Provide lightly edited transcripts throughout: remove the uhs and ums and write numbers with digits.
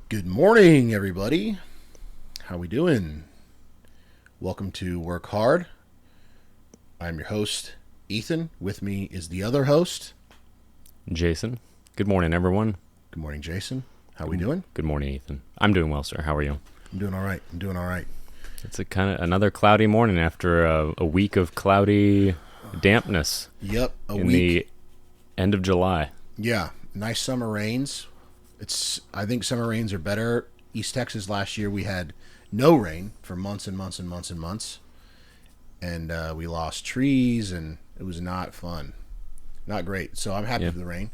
Good morning, everybody. How we doing? Welcome to Work Hard. I'm your host, Ethan. With me is the other host, Jason. Good morning, everyone. Good morning, Jason. How we doing? Good morning, Ethan. I'm doing well, sir. How are you? I'm doing all right. It's another cloudy morning after a week of cloudy dampness. Yep, in the end of July. Yeah, nice summer rains. I think summer rains are better. East Texas last year we had no rain for months and months and months and months, and we lost trees, and it was not fun, not great. So I'm happy for the rain.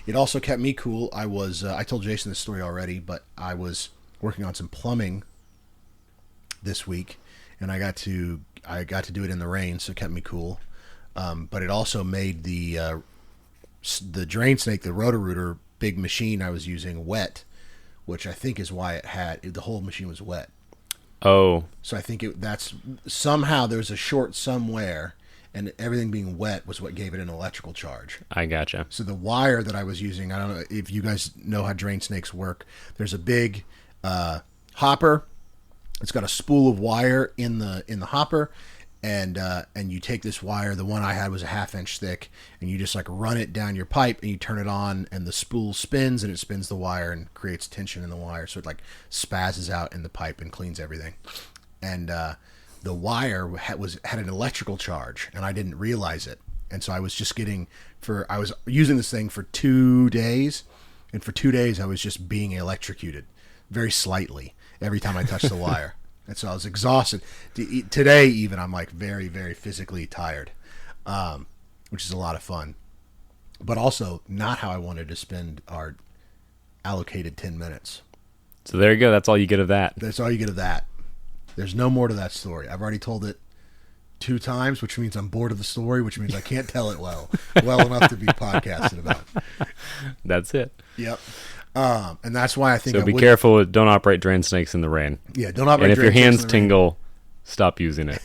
It also kept me cool. I told Jason this story already, but I was working on some plumbing this week, and I got to do it in the rain, so it kept me cool. But it also made the drain snake, the Roto-Rooter big machine I was using, wet, which I think is why the whole machine was wet. Oh. So I think that's somehow there's a short somewhere, and everything being wet was what gave it an electrical charge. I gotcha. So the wire that I was using, I don't know if you guys know how drain snakes work. There's a big hopper. It's got a spool of wire in the hopper, and you take this wire. The one I had was a 1/2 inch thick, and you just like run it down your pipe, and you turn it on, and the spool spins, and it spins the wire and creates tension in the wire, so it like spazzes out in the pipe and cleans everything. And the wire had an electrical charge, and I didn't realize it. And so I was using this thing for 2 days, and for 2 days I was just being electrocuted very slightly every time I touched the wire. And so I was exhausted. Today, even, I'm like very, very physically tired, which is a lot of fun. But also not how I wanted to spend our allocated 10 minutes. So there you go. That's all you get of that. That's all you get of that. There's no more to that story. I've already told it 2 times, which means I'm bored of the story, which means I can't tell it well enough to be podcasted about. That's it. Yep. And that's why I think so. Be careful. Don't operate drain snakes in the rain. Yeah, don't operate. And if your hands tingle, stop using it.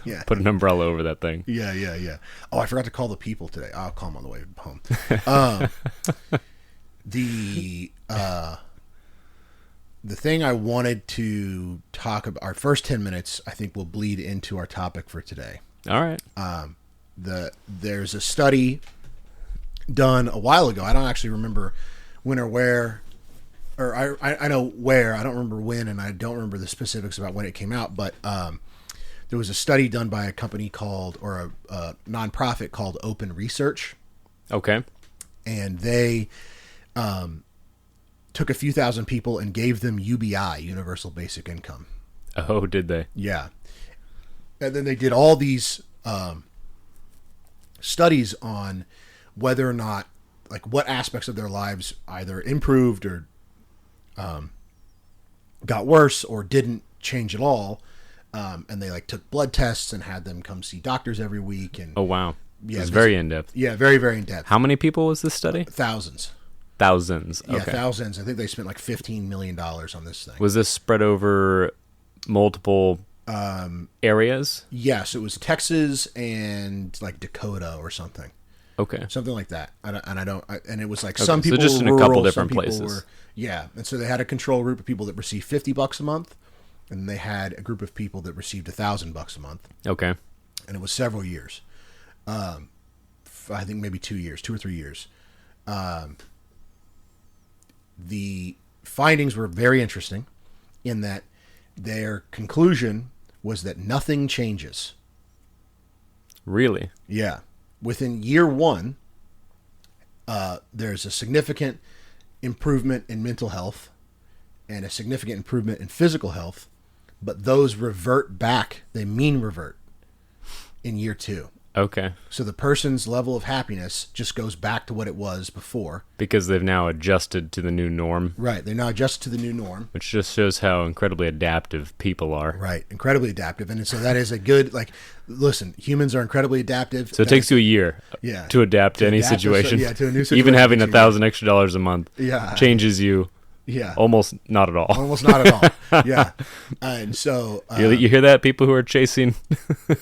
Yeah. Put an umbrella over that thing. Yeah. Oh, I forgot to call the people today. I'll call them on the way home. The thing I wanted to talk about, our first 10 minutes, I think will bleed into our topic for today. All right. There's a study done a while ago. I don't actually remember when or where, or I know where. I don't remember when, and I don't remember the specifics about when it came out. But there was a study done by a company called, or a nonprofit called Open Research. Okay. And they took a few thousand people and gave them UBI, Universal Basic Income. Oh, did they? Yeah. And then they did all these studies on whether or not, like, what aspects of their lives either improved or got worse or didn't change at all. And they took blood tests and had them come see doctors every week. And oh, wow. Yeah, it was very in-depth. Yeah, very, very in-depth. How many people was this study? Thousands. Thousands. Okay. Yeah, thousands. I think they spent like $15 million on this thing. Was this spread over multiple areas? Yes, it was Texas and like Dakota or something. Okay. Something like that. And it was like some people so just were in rural, a couple different some people places. Yeah. And so they had a control group of people that received $50 a month, and they had a group of people that received $1,000 a month. Okay. And it was several years. I think maybe 2 years, 2 or 3 years. The findings were very interesting in that their conclusion was that nothing changes. Really? Yeah. Within year 1, there's a significant improvement in mental health and a significant improvement in physical health, but those revert back. They mean revert in year 2. Okay. So the person's level of happiness just goes back to what it was before. Because they've now adjusted to the new norm. Right. They're now adjusted to the new norm. Which just shows how incredibly adaptive people are. Right. Incredibly adaptive. And so that is a good, listen, humans are incredibly adaptive. So it takes you a year to adapt to any situation. To a new situation. Even having $1,000 extra a month changes you. Yeah. Almost not at all. Almost not at all. Yeah. And so you hear that? People who are chasing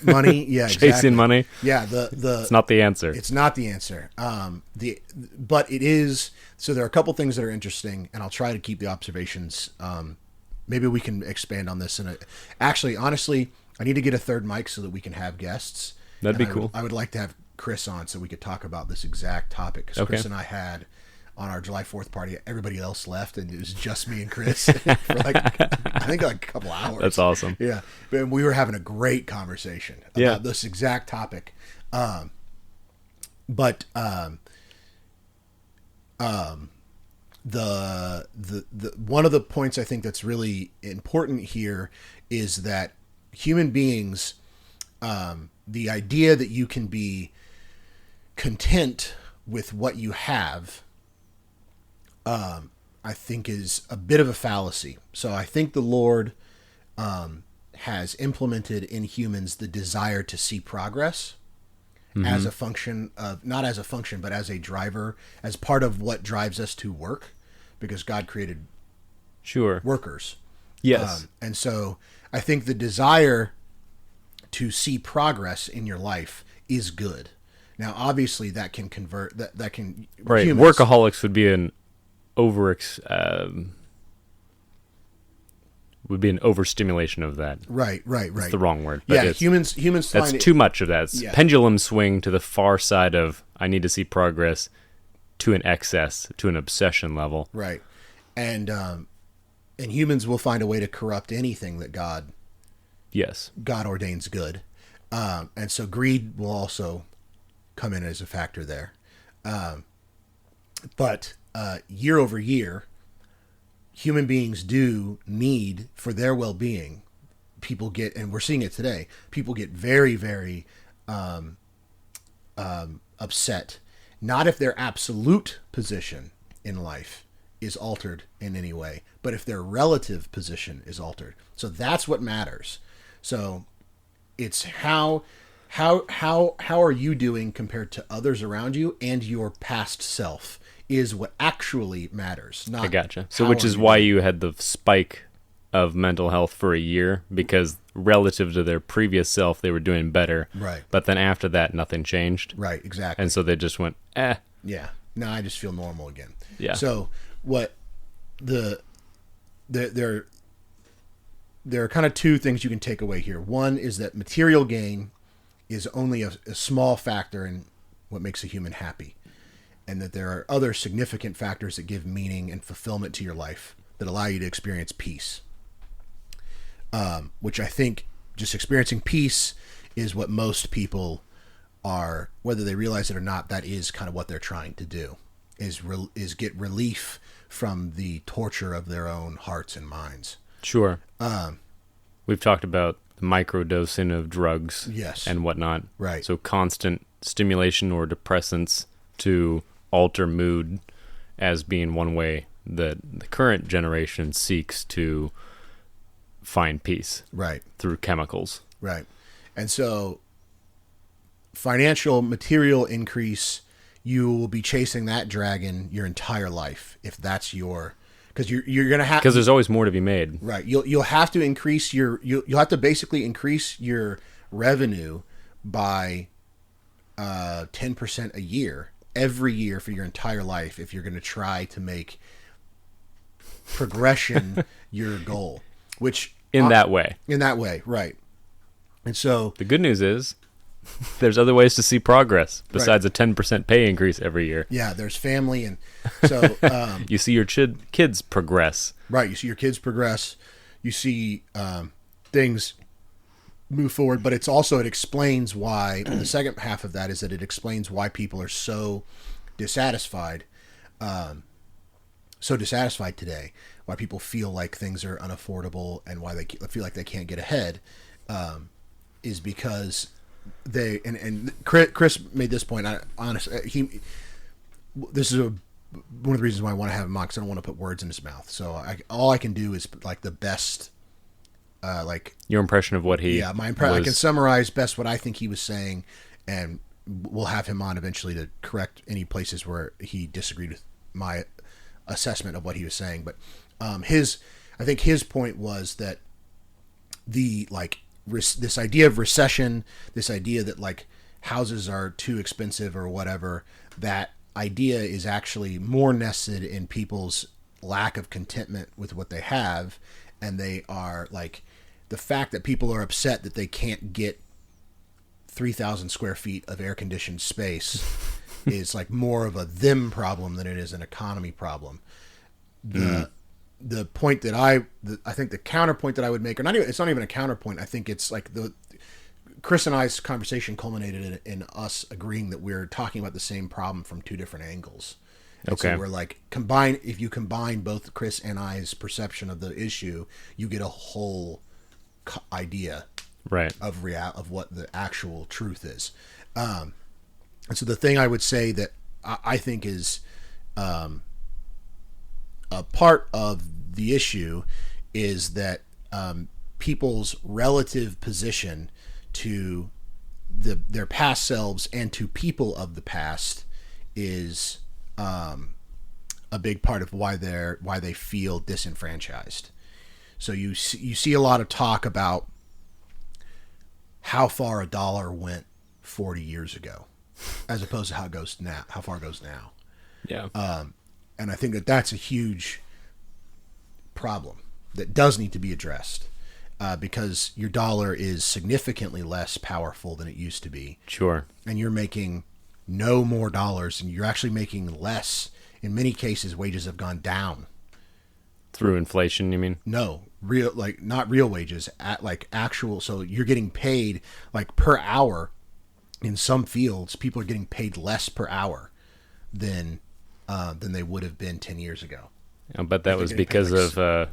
money, exactly. Chasing money. Yeah, it's not the answer. It's not the answer. But it is So there are a couple things that are interesting, and I'll try to keep the observations. Maybe we can expand on this. Actually, honestly, I need to get a third mic so that we can have guests. That'd be cool. I would like to have Chris on so we could talk about this exact topic, because Chris and I had on our July 4th party, everybody else left, and it was just me and Chris for like, I think like a couple hours. That's awesome. Yeah. But we were having a great conversation about this exact topic. But the one of the points I think that's really important here is that human beings, the idea that you can be content with what you have, I think is a bit of a fallacy. So I think the Lord has implemented in humans the desire to see progress as a function of, not as a function, but as a driver, as part of what drives us to work, because God created workers. Yes. And so I think the desire to see progress in your life is good. Now, obviously, that can convert, that can... Right. Humans, Workaholics would be an overstimulation of that. Right. That's the wrong word. But Yeah, humans that's find too much of that. It's pendulum swing to the far side of I need to see progress to an excess, to an obsession level. Right. And humans will find a way to corrupt anything that God ordains good. And so greed will also come in as a factor there. But year over year, human beings do need, for their well-being, people get, and we're seeing it today, people get very, very upset. Not if their absolute position in life is altered in any way, but if their relative position is altered. So that's what matters. So it's how are you doing compared to others around you, and your past self is what actually matters. Not I gotcha. So which is why you had the spike of mental health for a year, because relative to their previous self, they were doing better. Right. But then after that, nothing changed. Right, exactly. And so they just went, Yeah. Now I just feel normal again. Yeah. So what there are kind of two things you can take away here. One is that material gain is only a small factor in what makes a human happy, and that there are other significant factors that give meaning and fulfillment to your life that allow you to experience peace. Which I think just experiencing peace is what most people are, whether they realize it or not, that is kind of what they're trying to do, is get relief from the torture of their own hearts and minds. Sure. We've talked about the microdosing of drugs and whatnot. Right. So constant stimulation or depressants to alter mood as being one way that the current generation seeks to find peace. Right. Through chemicals. Right. And so financial material increase, you will be chasing that dragon your entire life if that's your, because you're going to have, because there's always more to be made. Right. You'll have to increase you'll have to basically increase your revenue by 10% a year every year for your entire life if you're going to try to make progression your goal, which in that way, right. And so the good news is there's other ways to see progress besides a 10% pay increase every year. Yeah, there's family, and so you see your kids progress. Right, you see your kids progress. You see things move forward, but it explains why. The second half of that is that it explains why people are so dissatisfied today. Why people feel like things are unaffordable, and why they feel like they can't get ahead, is because they and Chris made this point. This is one of the reasons why I want to have him on, because I don't want to put words in his mouth. So all I can do is like the best, your impression of what he. Yeah, my impression. I can summarize best what I think he was saying, and we'll have him on eventually to correct any places where he disagreed with my assessment of what he was saying. But I think his point was that this idea of recession, this idea that like houses are too expensive or whatever, that idea is actually more nested in people's lack of contentment with what they have, and they are like the fact that people are upset that they can't get 3,000 square feet of air conditioned space is like more of a them problem than it is an economy problem. The point that I think the counterpoint that I would make, or not even, it's not even a counterpoint. I think it's like Chris and I's conversation culminated in us agreeing that we're talking about the same problem from two different angles. And Okay. so we're like, if you combine both Chris and I's perception of the issue, you get a whole idea Right. of what the actual truth is. And so the thing I would say that I think is a part of the issue is that people's relative position to their past selves and to people of the past is a big part of why they feel disenfranchised. So you see a lot of talk about how far a dollar went 40 years ago, as opposed to how far it goes now. Yeah. And I think that that's a huge problem that does need to be addressed, because your dollar is significantly less powerful than it used to be. Sure. And you're making no more dollars, and you're actually making less. In many cases, wages have gone down. Through inflation, you mean? No, not real wages, actual. So you're getting paid like per hour. In some fields, people are getting paid less per hour than they would have been 10 years ago. I bet that was because of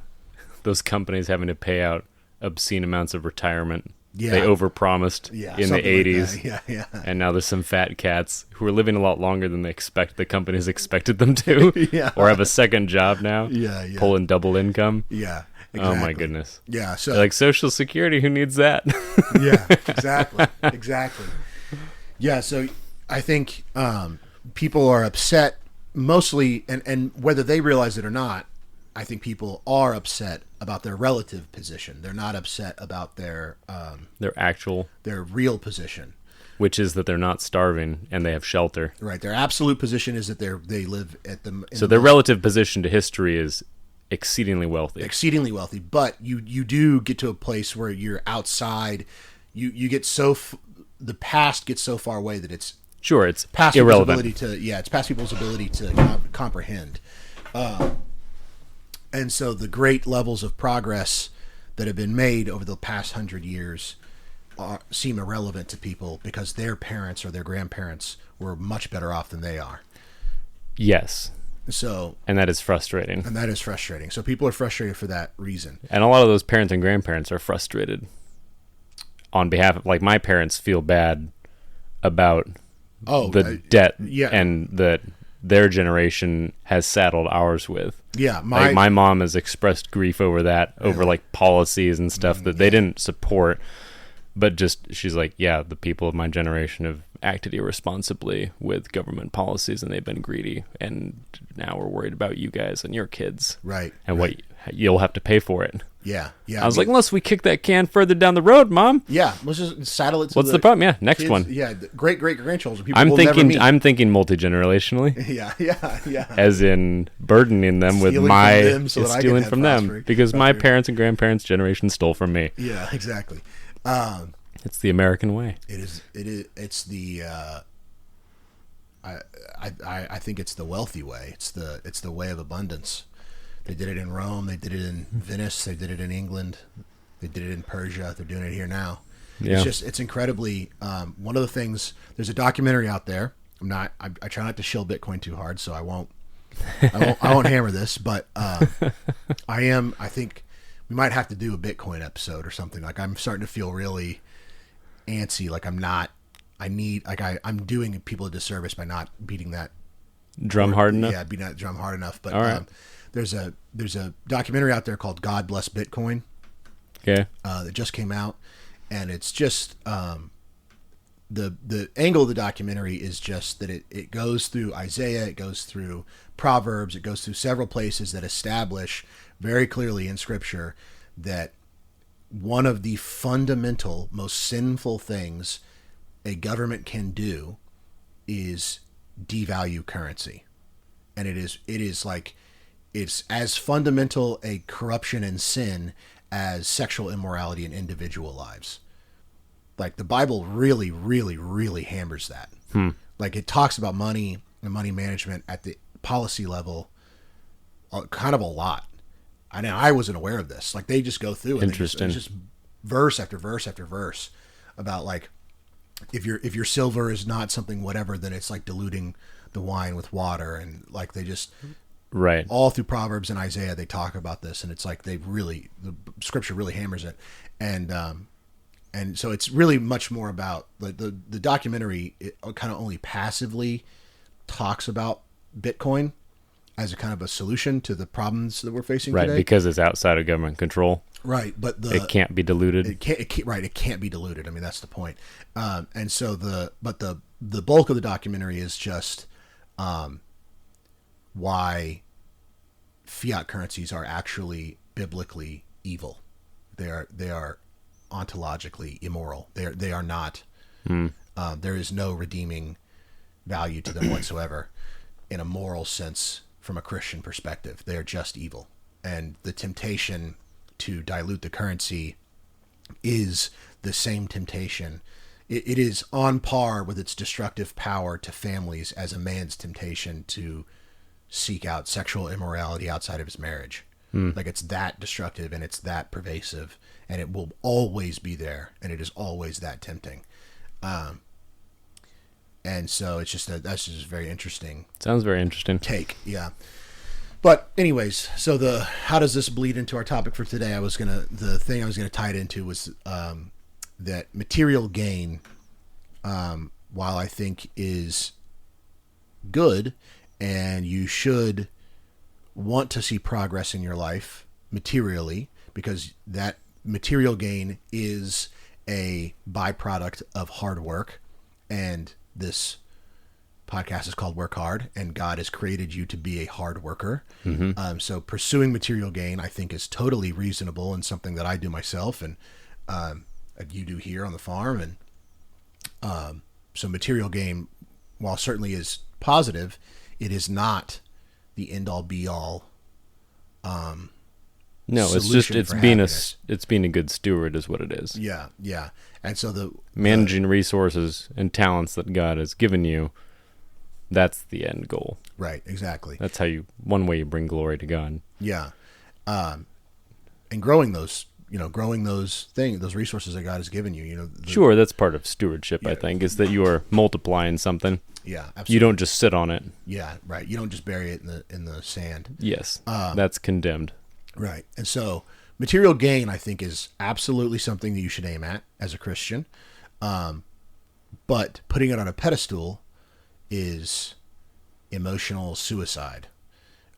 those companies having to pay out obscene amounts of retirement. Yeah. They overpromised in the 80s. Yeah. And now there's some fat cats who are living a lot longer than the companies expected them to. Yeah. Or have a second job now. Yeah. Pulling double income. Yeah. Exactly. Oh my goodness. Yeah. So They're like Social Security, who needs that? Yeah, exactly. Yeah. So I think people are upset mostly, and whether they realize it or not, I think people are upset about their relative position. They're not upset about their real position, which is that they're not starving and they have shelter. Right. Their absolute position is that they live at the. So their relative position to history is exceedingly wealthy. Exceedingly wealthy, but you do get to a place where you're outside. You get the past gets so far away that it's past irrelevant. It's past people's ability to comprehend. And so the great levels of progress that have been made over the past 100 years seem irrelevant to people because their parents or their grandparents were much better off than they are. Yes. And that is frustrating. So people are frustrated for that reason. And a lot of those parents and grandparents are frustrated on behalf of, like, my parents feel bad about the debt and that their generation has saddled ours with. Yeah, my mom has expressed grief over that, over like policies and stuff that they didn't support, but just she's like, yeah, the people of my generation have acted irresponsibly with government policies and they've been greedy, and now we're worried about you guys and your kids, right? And what you'll have to pay for it. Yeah. I was like, unless we kick that can further down the road, Mom. Yeah, let's just saddle it to What's the problem? Yeah, next kids, one. Yeah, great grandchildren. People we'll never meet. I'm thinking multi-generationally. Yeah. As in burdening them with stealing from them because my parents and grandparents' generation stole from me. Yeah, exactly. It's the American way. It is. It's the. I think it's the wealthy way. It's the way of abundance. They did it in Rome. They did it in Venice. They did it in England. They did it in Persia. They're doing it here now. Yeah. It's incredibly. One of the things. There's a documentary out there. I try not to shill Bitcoin too hard, so I won't hammer this. But I think we might have to do a Bitcoin episode or something. Like, I'm starting to feel really antsy. Like I'm doing people a disservice by not beating that drum hard enough. Yeah, beating that drum hard enough. But all right. There's a documentary out there called God Bless Bitcoin. Okay. That just came out, and it's just the angle of the documentary is just that it goes through Isaiah, it goes through Proverbs, it goes through several places that establish very clearly in Scripture that one of the fundamental, most sinful things a government can do is devalue currency. And it is like, it's as fundamental a corruption and sin as sexual immorality in individual lives. Like, the Bible really, really, really hammers that. Like, it talks about money and money management at the policy level kind of a lot. I know I wasn't aware of this. Like, they just go through and Interesting. just verse after verse after verse about, like, if your silver is not something whatever, then it's like diluting the wine with water. And like, they just Right. all through Proverbs and Isaiah, they talk about this, and it's like the scripture really hammers it. And so it's really much more about the documentary. It kind of only passively talks about Bitcoin as a kind of a solution to the problems that we're facing Right, today. because it's outside of government control. Right, but It can't be diluted. it can't be diluted. I mean, that's the point. And so the bulk of the documentary is just why fiat currencies are actually biblically evil. They are ontologically immoral. They are not. There is no redeeming value to them whatsoever in a moral sense from a Christian perspective. They are just evil. And the temptation to dilute the currency is the same temptation. It is on par with its destructive power to families as a man's temptation to seek out sexual immorality outside of his marriage. Like, it's that destructive and it's that pervasive, and it will always be there, and it is always that tempting. And so it's just that's just very interesting Sounds very interesting. take. Yeah. But anyways, so how does this bleed into our topic for today? The thing I was gonna tie it into was that material gain, while I think is good, and you should want to see progress in your life materially, because that material gain is a byproduct of hard work, and this podcast is called Work Hard, and God has created you to be a hard worker. So pursuing material gain, I think, is totally reasonable and something that I do myself, and you do here on the farm. And so material gain, while certainly is positive, it is not the end all be all. No, it's just solution for it's being a good steward is what it is. Yeah. And so Managing resources and talents that God has given you, that's the end goal. right, exactly. That's how one way you bring glory to God. Yeah. And growing those those resources that God has given you, Sure, that's part of stewardship, I think, is that you are multiplying something. Yeah, absolutely. You don't just sit on it. Yeah, right. You don't just bury it in the sand. Yes, that's condemned. Right. And so material gain, I think, is absolutely something that you should aim at as a Christian. But putting it on a pedestal is emotional suicide.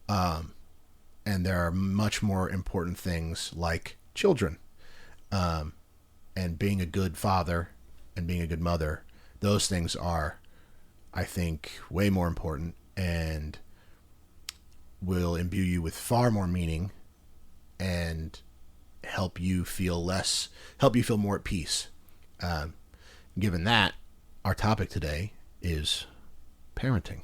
And there are much more important things like children, and being a good father and being a good mother. Those things are, I think, way more important and will imbue you with far more meaning and help you feel more at peace. Given that, our topic today is parenting.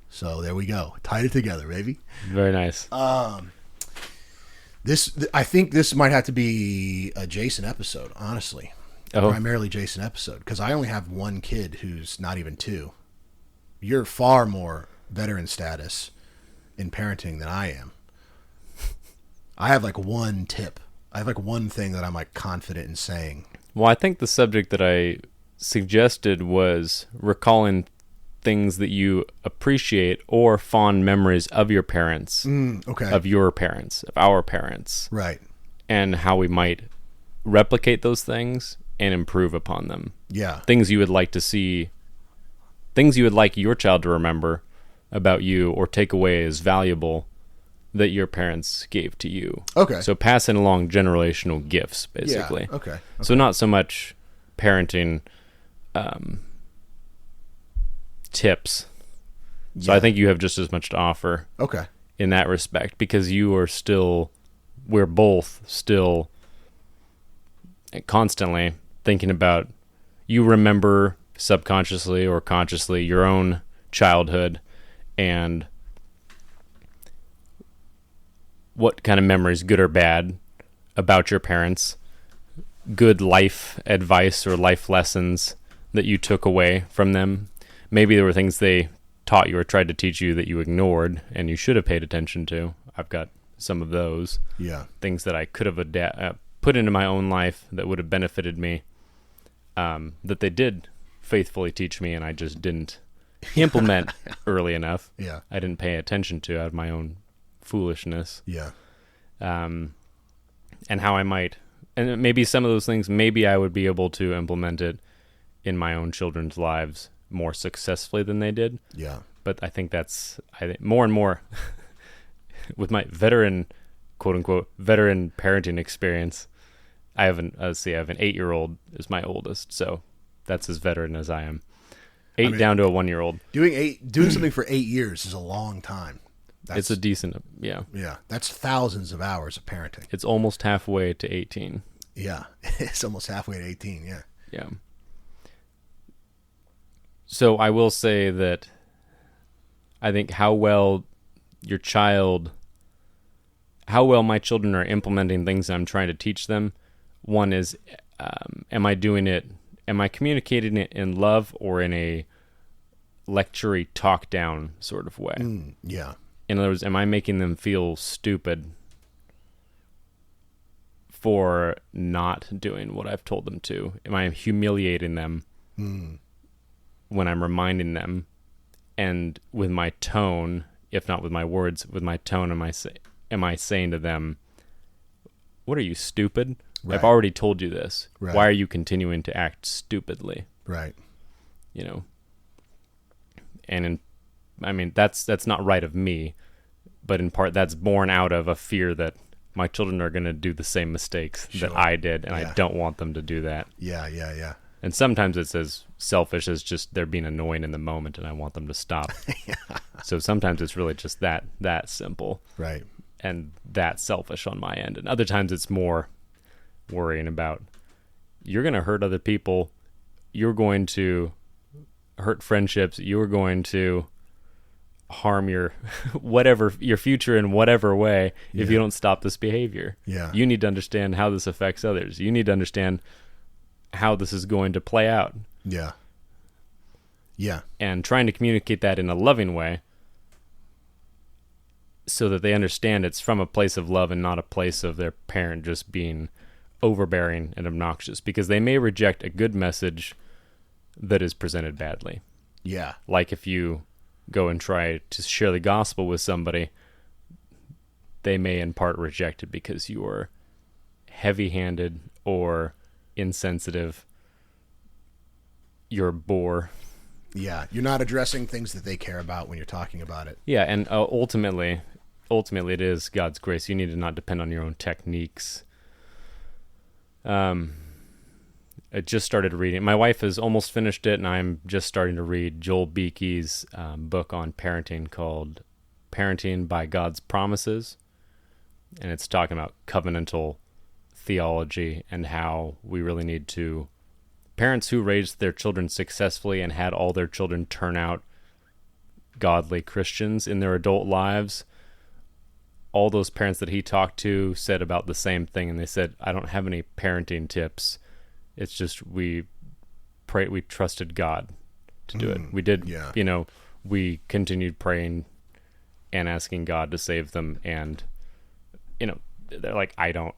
So there we go. Tied it together, baby. Very nice. I think this might have to be a Jason episode, honestly. Oh. Primarily Jason episode, because I only have one kid who's not even 2. You're far more veteran status in parenting than I am. I have like one tip. I have like one thing that I'm like confident in saying. Well, I think the subject that I suggested was recalling things that you appreciate or fond memories of your parents, Okay. of your parents, of our parents, Right. and how we might replicate those things and improve upon them. Yeah. Things you would like to see, things you would like your child to remember about you or take away as valuable that your parents gave to you. Okay. So passing along generational gifts, basically. Yeah. Okay. So not so much parenting tips. So Yeah. I think you have just as much to offer Okay. in that respect, because we're both still constantly thinking about, you remember subconsciously or consciously, your own childhood and what kind of memories, good or bad, about your parents, good life advice or life lessons that you took away from them. Maybe there were things they taught you or tried to teach you that you ignored and you should have paid attention to. I've got some of those. Yeah. Things that I could have put into my own life that would have benefited me, that they did faithfully teach me and I just didn't implement early enough. Yeah. I didn't pay attention to out of my own foolishness. Yeah. And how I might, and maybe some of those things, maybe I would be able to implement it in my own children's lives more successfully than they did. Yeah. But I think more and more with my veteran, quote unquote, veteran parenting experience, I have an 8-year-old is my oldest. So that's as veteran as I am. Down to a 1-year-old. Doing something for 8 years is a long time. It's a decent, yeah. Yeah, that's thousands of hours of parenting. It's almost halfway to 18. Yeah, it's almost halfway to 18, yeah. Yeah. So I will say that I think how well my children are implementing things I'm trying to teach them. One is, am I communicating it in love or in a lecture-y talk-down sort of way? Yeah. In other words, am I making them feel stupid for not doing what I've told them to? Am I humiliating them when I'm reminding them? And with my tone, if not with my words, with my tone, am I saying to them, what are you, stupid? Right. I've already told you this. Right. Why are you continuing to act stupidly? Right. You know? And that's not right of me, but in part that's born out of a fear that my children are going to do the same mistakes that I did, and I don't want them to do that. Yeah. And sometimes it's as selfish as just they're being annoying in the moment, and I want them to stop. So sometimes it's really just that simple, right, and that selfish on my end. And other times it's more worrying about you're going to hurt other people, you're going to hurt friendships, you're going to harm your future in whatever way if you don't stop this behavior. Yeah. You need to understand how this affects others. You need to understand how this is going to play out. Yeah. Yeah. And trying to communicate that in a loving way so that they understand it's from a place of love and not a place of their parent just being overbearing and obnoxious, because they may reject a good message that is presented badly. Yeah. Like if you go and try to share the gospel with somebody, they may in part reject it because you are heavy-handed or insensitive. You're a bore. Yeah, you're not addressing things that they care about when you're talking about it. Yeah, and ultimately it is God's grace. You need to not depend on your own techniques. I just started reading. My wife has almost finished it, and I'm just starting to read Joel Beake's book on parenting called Parenting by God's Promises. And it's talking about covenantal theology and how we really need to... Parents who raised their children successfully and had all their children turn out godly Christians in their adult lives, all those parents that he talked to said about the same thing, and they said, I don't have any parenting tips. It's just we trusted God to do it. We did, we continued praying and asking God to save them, and, they're like, I'm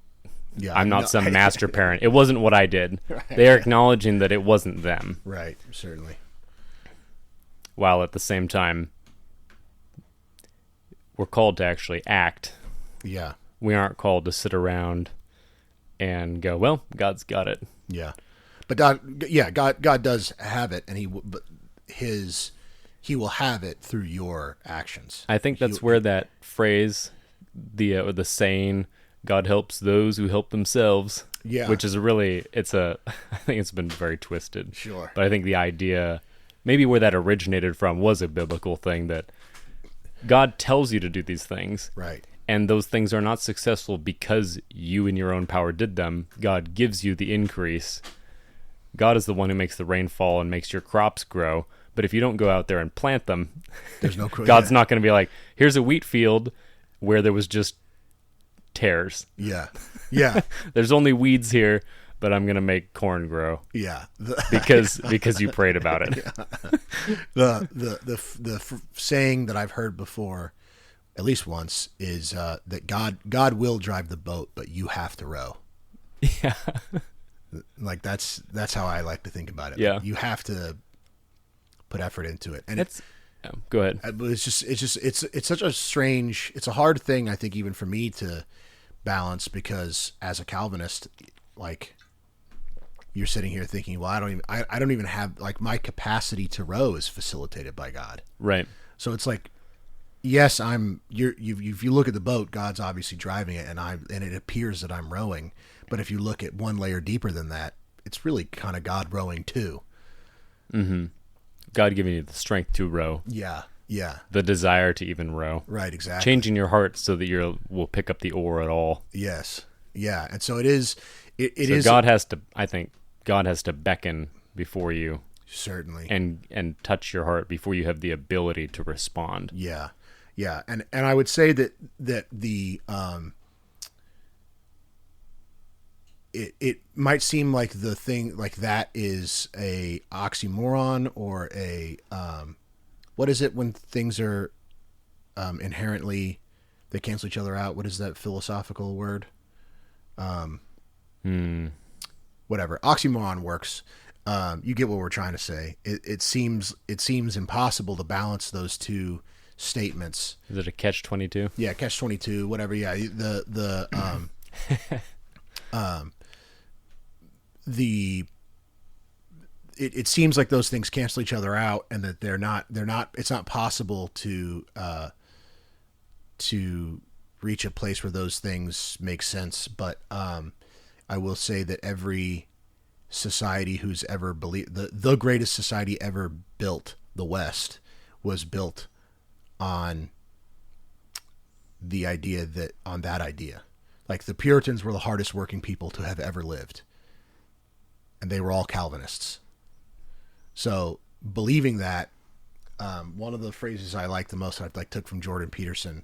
not some master parent. It wasn't what I did. Right. They are acknowledging that it wasn't them. Right, certainly. While at the same time, we're called to actually act. Yeah. We aren't called to sit around and go, well, God's got it. Yeah. But God does have it, and he will have it through your actions. I think that's where that phrase, the saying, God helps those who help themselves. Yeah. Which is I think it's been very twisted. Sure. But I think the idea, maybe where that originated from, was a biblical thing that God tells you to do these things. Right. And those things are not successful because you in your own power did them. God gives you the increase God is the one who makes the rain fall and makes your crops grow. But if you don't go out there and plant them, There's no God's not going to be like, here's a wheat field where there was just tares. Yeah. Yeah. There's only weeds here, but I'm going to make corn grow Yeah. because you prayed about it. The saying that I've heard before, at least once, is that God will drive the boat, but you have to row. Yeah. Like that's how I like to think about it. Yeah. Like, you have to put effort into it, and Go ahead. but it's such a strange, it's a hard thing, I think, even for me to balance, because as a Calvinist, like, you're sitting here thinking, well, I don't even have, like, my capacity to row is facilitated by God. Right. So it's like, yes, if you look at the boat, God's obviously driving it, and it appears that I'm rowing. But if you look at one layer deeper than that, it's really kind of God rowing too. Mm-hmm. God giving you the strength to row. Yeah. Yeah. The desire to even row. Right. Exactly. Changing your heart so that will pick up the oar at all. Yes. Yeah. And so it is. It so is. God has to. I think God has to beckon before you. Certainly. And touch your heart before you have the ability to respond. Yeah. Yeah. And I would say that the it might seem like the thing like that is a oxymoron, or a what is it when things are inherently, they cancel each other out? What is that philosophical word? Whatever. Oxymoron works. You get what we're trying to say. It seems impossible to balance those two statements. Is it a catch-22? Yeah, catch-22, whatever. Yeah, it seems like those things cancel each other out, and that they're not it's not possible to reach a place where those things make sense. But I will say that every society who's ever believed, the greatest society ever built, the West, was built on that idea. Like, the Puritans were the hardest working people to have ever lived, and they were all Calvinists. So believing that, one of the phrases I like the most, I took from Jordan Peterson,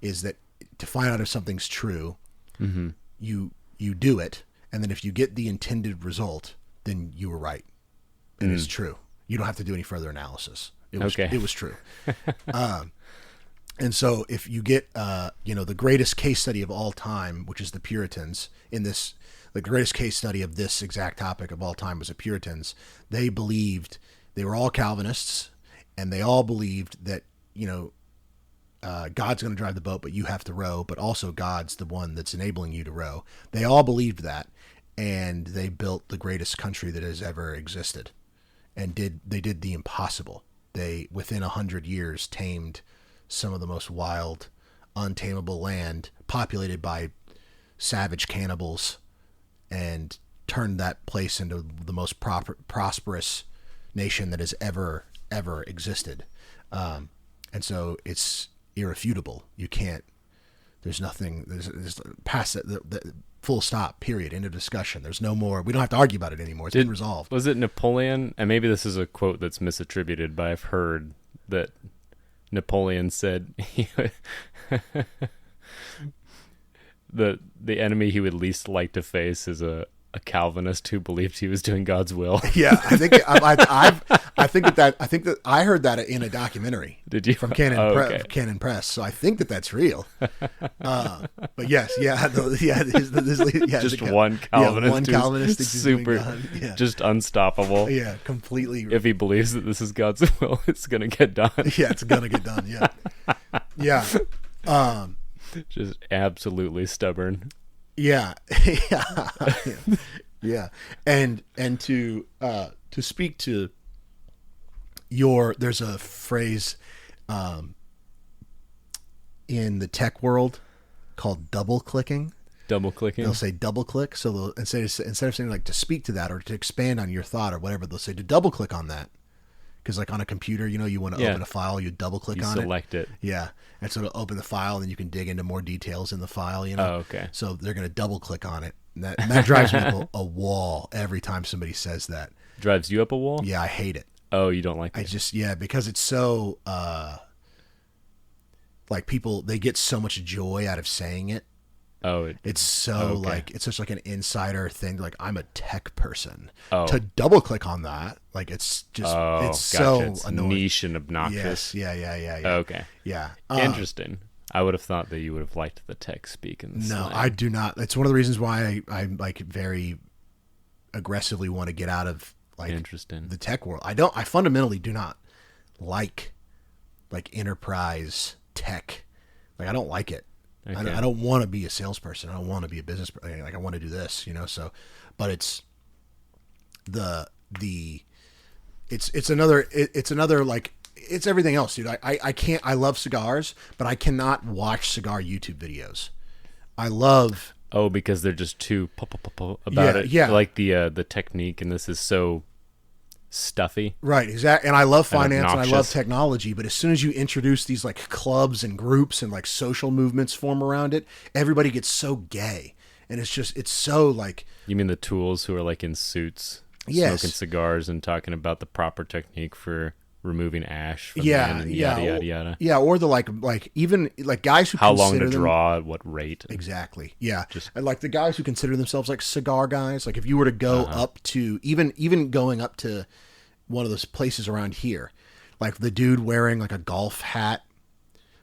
is that to find out if something's true, mm-hmm. you do it, and then if you get the intended result, then you were right, and it's true. You don't have to do any further analysis. It was true. And so if you get, the greatest case study of all time, which is the Puritans, the greatest case study of this exact topic of all time was the Puritans. They were all Calvinists, and they all believed that, God's going to drive the boat, but you have to row, but also God's the one that's enabling you to row. They all believed that, and they built the greatest country that has ever existed, and they did the impossible. They, within 100 years, tamed some of the most wild, untamable land, populated by savage cannibals, and turned that place into the most prosperous nation that has ever existed. And so it's irrefutable. You can't. There's nothing. There's past it. The full stop. Period. End of discussion. There's no more. We don't have to argue about it anymore. It's been resolved. Was it Napoleon? And maybe this is a quote that's misattributed, but I've heard that Napoleon said the enemy he would least like to face is a Calvinist who believed he was doing God's will. Yeah, I think I think that I heard that in a documentary. Did you? From Canon Press. So I think that's real. But yes, just one Calvinist. One Calvinist super, just unstoppable. Yeah, completely. If he believes that this is God's will, it's gonna get done. Yeah, it's gonna get done. Yeah, yeah. Just absolutely stubborn. Yeah, yeah, and to speak to there's a phrase in the tech world called double clicking. Double clicking. They'll say double click. So instead of saying like to speak to that or to expand on your thought or whatever, they'll say to double click on that. Because like on a computer, you want to open a file, you double click on it. Select it. Yeah. And so to open the file, then you can dig into more details in the file, Oh, okay. So they're going to double click on it. That drives me up a wall every time somebody says that. Drives you up a wall? Yeah, I hate it. Oh, you don't like it? Because it's so like people, they get so much joy out of saying it. Oh, it's so like, it's such like an insider thing. Like, I'm a tech person. Oh. To double click on that, like, it's just, it's gotcha. so annoying. Niche and obnoxious. Yes. Yeah. Okay. Yeah. Interesting. I would have thought that you would have liked the tech speak in the No, slang. I do not. That's one of the reasons why I like very aggressively want to get out of like Interesting. the tech world. I fundamentally do not like enterprise tech. Like, I don't like it. Okay. I don't want to be a salesperson. I don't want to be a business person. Like, I want to do this, so, but it's it's another like, it's everything else, dude. I can't, I love cigars, but I cannot watch cigar YouTube videos. I love. Oh, because they're just too about it. Yeah. Like the technique, and this is so stuffy. Right, exactly. And I love finance and I love obnoxious. technology, but as soon as you introduce these like clubs and groups and like social movements form around it, everybody gets so gay. And it's so like. You mean the tools who are like in suits, Yes. smoking cigars and talking about the proper technique for removing ash from Yeah, the end and yeah, yada yada. Yeah, or the like even like guys who How long consider to them, draw, at what rate. exactly. Yeah, Just- and like the guys who consider themselves like cigar guys. Like, if you were to go up to even going up to one of those places around here, like the dude wearing like a golf hat,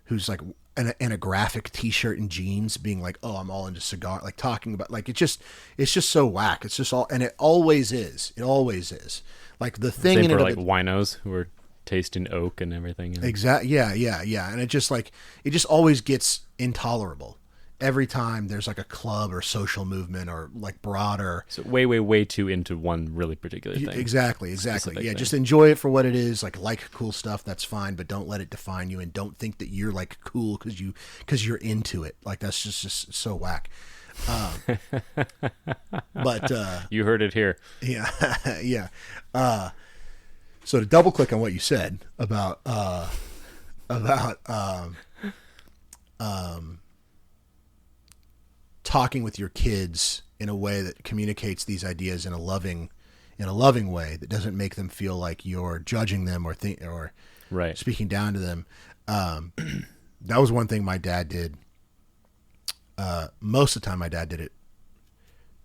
who's like in a graphic T-shirt and jeans, being like, "Oh, I'm all into cigar," like talking about like it's just so whack. It's just all, and it always is. It always is. Like the thing Same in for it, like winos who are tasting oak and everything. exactly. Yeah. And it just like, it just always gets intolerable every time there's like a club or social movement or like broader. So way too into one really particular thing. Exactly. Specific Yeah. thing. Just enjoy it for what it is. Like cool stuff. That's fine, but don't let it define you, and don't think that you're like cool because you're into it. Like, that's just so whack. But You heard it here. yeah. So to double click on what you said about talking with your kids in a way that communicates these ideas in a loving way that doesn't make them feel like you're judging them or Right. speaking down to them. That was one thing my dad did. Most of the time my dad did it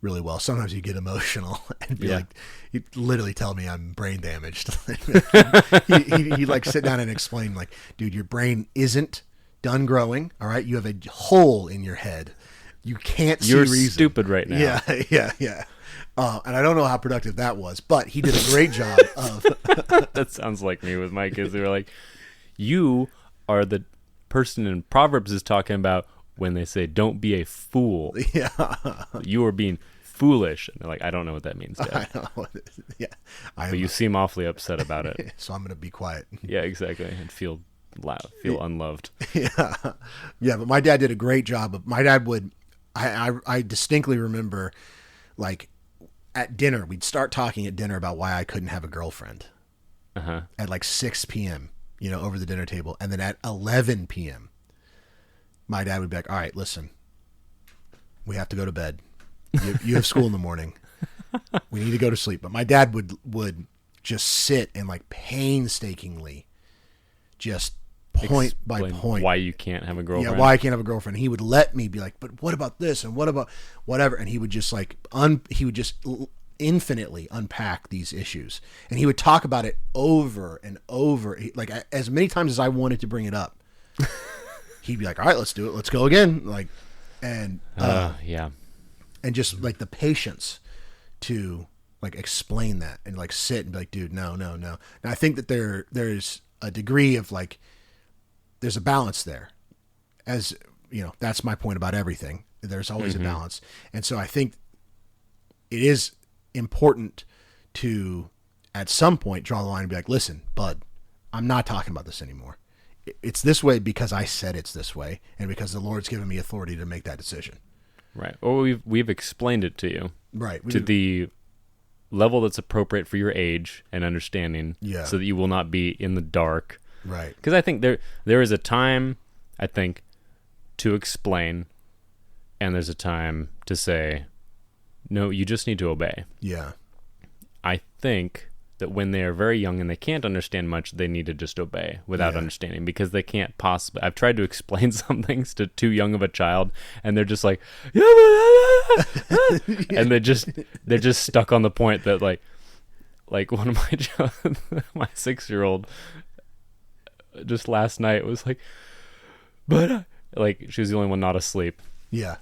really well. Sometimes you get emotional and be like, he'd literally tell me I'm brain damaged. He'd like sit down and explain, like, dude, your brain isn't done growing. All right. You have a hole in your head. You can't see You're reason. stupid right now. Yeah. And I don't know how productive that was, but he did a great job of. That sounds like me with my kids. They were like, you are the person in Proverbs is talking about when they say, don't be a fool. Yeah. You are being foolish. And they're like, I don't know what that means, Dad. I know. Yeah. But you seem awfully upset about it. So I'm going to be quiet. Yeah, exactly. And feel loud, feel unloved. Yeah. But my dad did a great job of, my dad would, I distinctly remember, like, at dinner, we'd start talking at dinner about why I couldn't have a girlfriend at like 6 p.m., over the dinner table. And then at 11 p.m., my dad would be like, all right, listen, we have to go to bed. You have school in the morning. We need to go to sleep. But my dad would just sit and like painstakingly just point by Explain point why you can't have a girlfriend. yeah, why I can't have a girlfriend. He would let me be like, but what about this and what about whatever, and he would just like infinitely unpack these issues, and he would talk about it over and over, like as many times as I wanted to bring it up. He'd be like, all right, let's do it, let's go again, like, and yeah. and just like the patience to like explain that and like sit and be like, dude, no. And I think that there's a degree of like, there's a balance there. As that's my point about everything. There's always a balance. And so I think it is important to, at some point, draw the line and be like, listen, bud, I'm not talking about this anymore. It's this way because I said it's this way, and because the Lord's given me authority to make that decision. Right. Or we've explained it to you. Right. To the level that's appropriate for your age and understanding. Yeah. So that you will not be in the dark. Right. Because I think there is a time, to explain, and there's a time to say, no, you just need to obey. Yeah. I think that when they are very young and they can't understand much, they need to just obey without Yeah. understanding, because they can't possibly. I've tried to explain some things to too young of a child, and they're just like, and they're just stuck on the point that like one of my 6-year-old just last night was like, but like she was the only one not asleep, Yeah.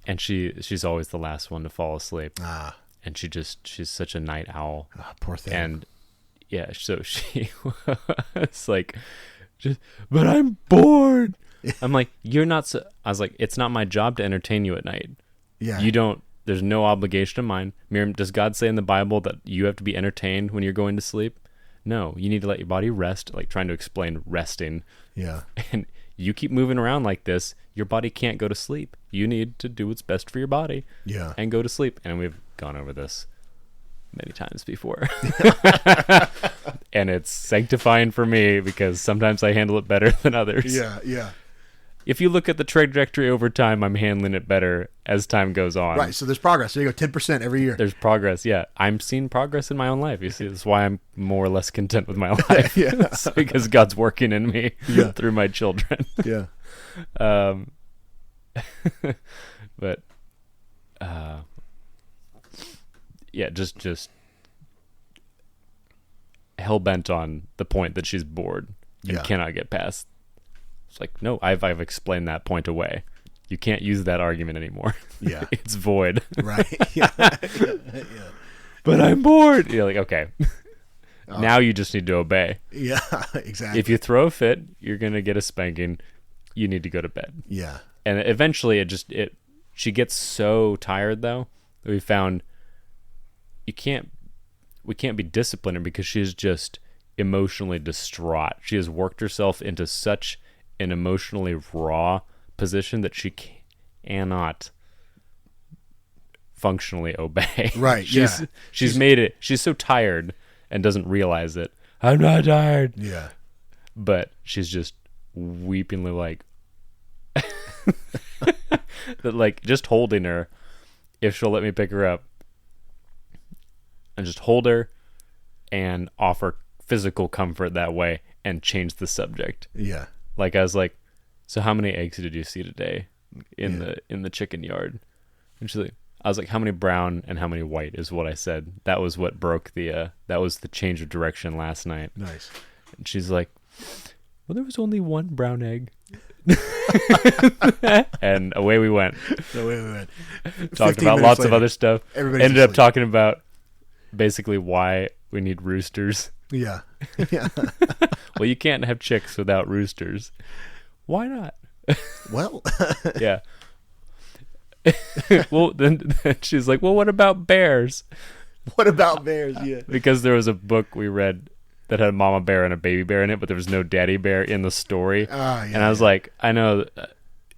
and she's always the last one to fall asleep. Ah, And she's such a night owl. poor thing. And yeah, so she was like, but I'm bored. I'm like, you're not. I was like, it's not my job to entertain you at night. Yeah. You don't. There's no obligation of mine. Miriam, does God say in the Bible that you have to be entertained when you're going to sleep? No, you need to let your body rest. Like trying to explain resting. Yeah. And you keep moving around like this, your body can't go to sleep. You need to do what's best for your body. Yeah. And go to sleep. And we've gone over this many times before. And it's sanctifying for me because sometimes I handle it better than others. Yeah. Yeah. If you look at the trajectory over time, I'm handling it better as time goes on. Right. So there's progress. There you go. 10% every year. There's progress. Yeah. I'm seeing progress in my own life. You see, that's why I'm more or less content with my life. Yeah. It's because God's working in me Yeah. through my children. Yeah. But yeah, just hell bent on the point that she's bored and Yeah. cannot get past. It's like, no, I've explained that point away. You can't use that argument anymore. Yeah. It's void. Right. Yeah. Yeah. But I'm bored. You're like, okay. Now you just need to obey. Yeah. Exactly. If you throw a fit, you're gonna get a spanking. You need to go to bed. Yeah. And eventually she gets so tired though that we found we can't be disciplining her because she's just emotionally distraught. She has worked herself into such an emotionally raw position that she cannot functionally obey. Right. She's made it. She's so tired and doesn't realize it. I'm not tired. Yeah. But she's just weepingly like that, like just holding her, if she'll let me pick her up and just hold her and offer physical comfort that way and change the subject. Yeah. Like I was like, so how many eggs did you see today in the chicken yard? And she's like, I was like, how many brown and how many white is what I said. That was what broke that was the change of direction last night. Nice. And she's like, well, there was only one brown egg. And away we went. So wait. Talked 15 about minutes lots of later, other stuff. everybody's Ended up asleep. talking about basically why we need roosters. Yeah. Yeah. Well, you can't have chicks without roosters. Why not? Well. Yeah. Well, then she's like, well, what about bears? What about bears? Yeah. Because there was a book we read that had a mama bear and a baby bear in it, but there was no daddy bear in the story. Ah, yeah, and I was like, I know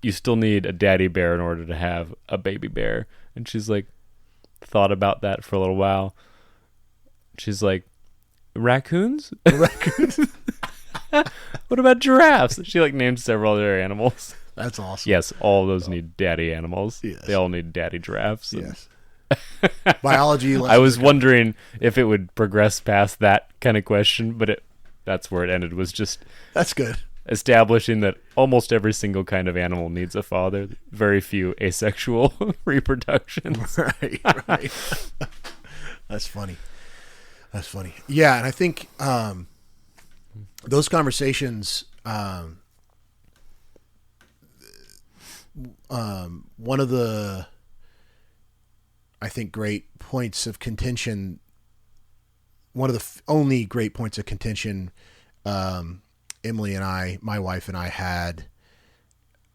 you still need a daddy bear in order to have a baby bear. And she's like, thought about that for a little while. She's like, raccoons? Raccoons. What about giraffes? She like named several other animals. That's awesome. Yes, all of those need daddy animals. Yes. They all need daddy giraffes. And Yes. Biology. I was wondering if it would progress past that kind of question, but that's where it ended, was just That's good. establishing that almost every single kind of animal needs a father. Very few asexual reproductions. Right. Right. That's funny. That's funny. Yeah, and I think those conversations. One of the, I think, great points of contention. One of the only great points of contention, Emily and I, my wife and I, had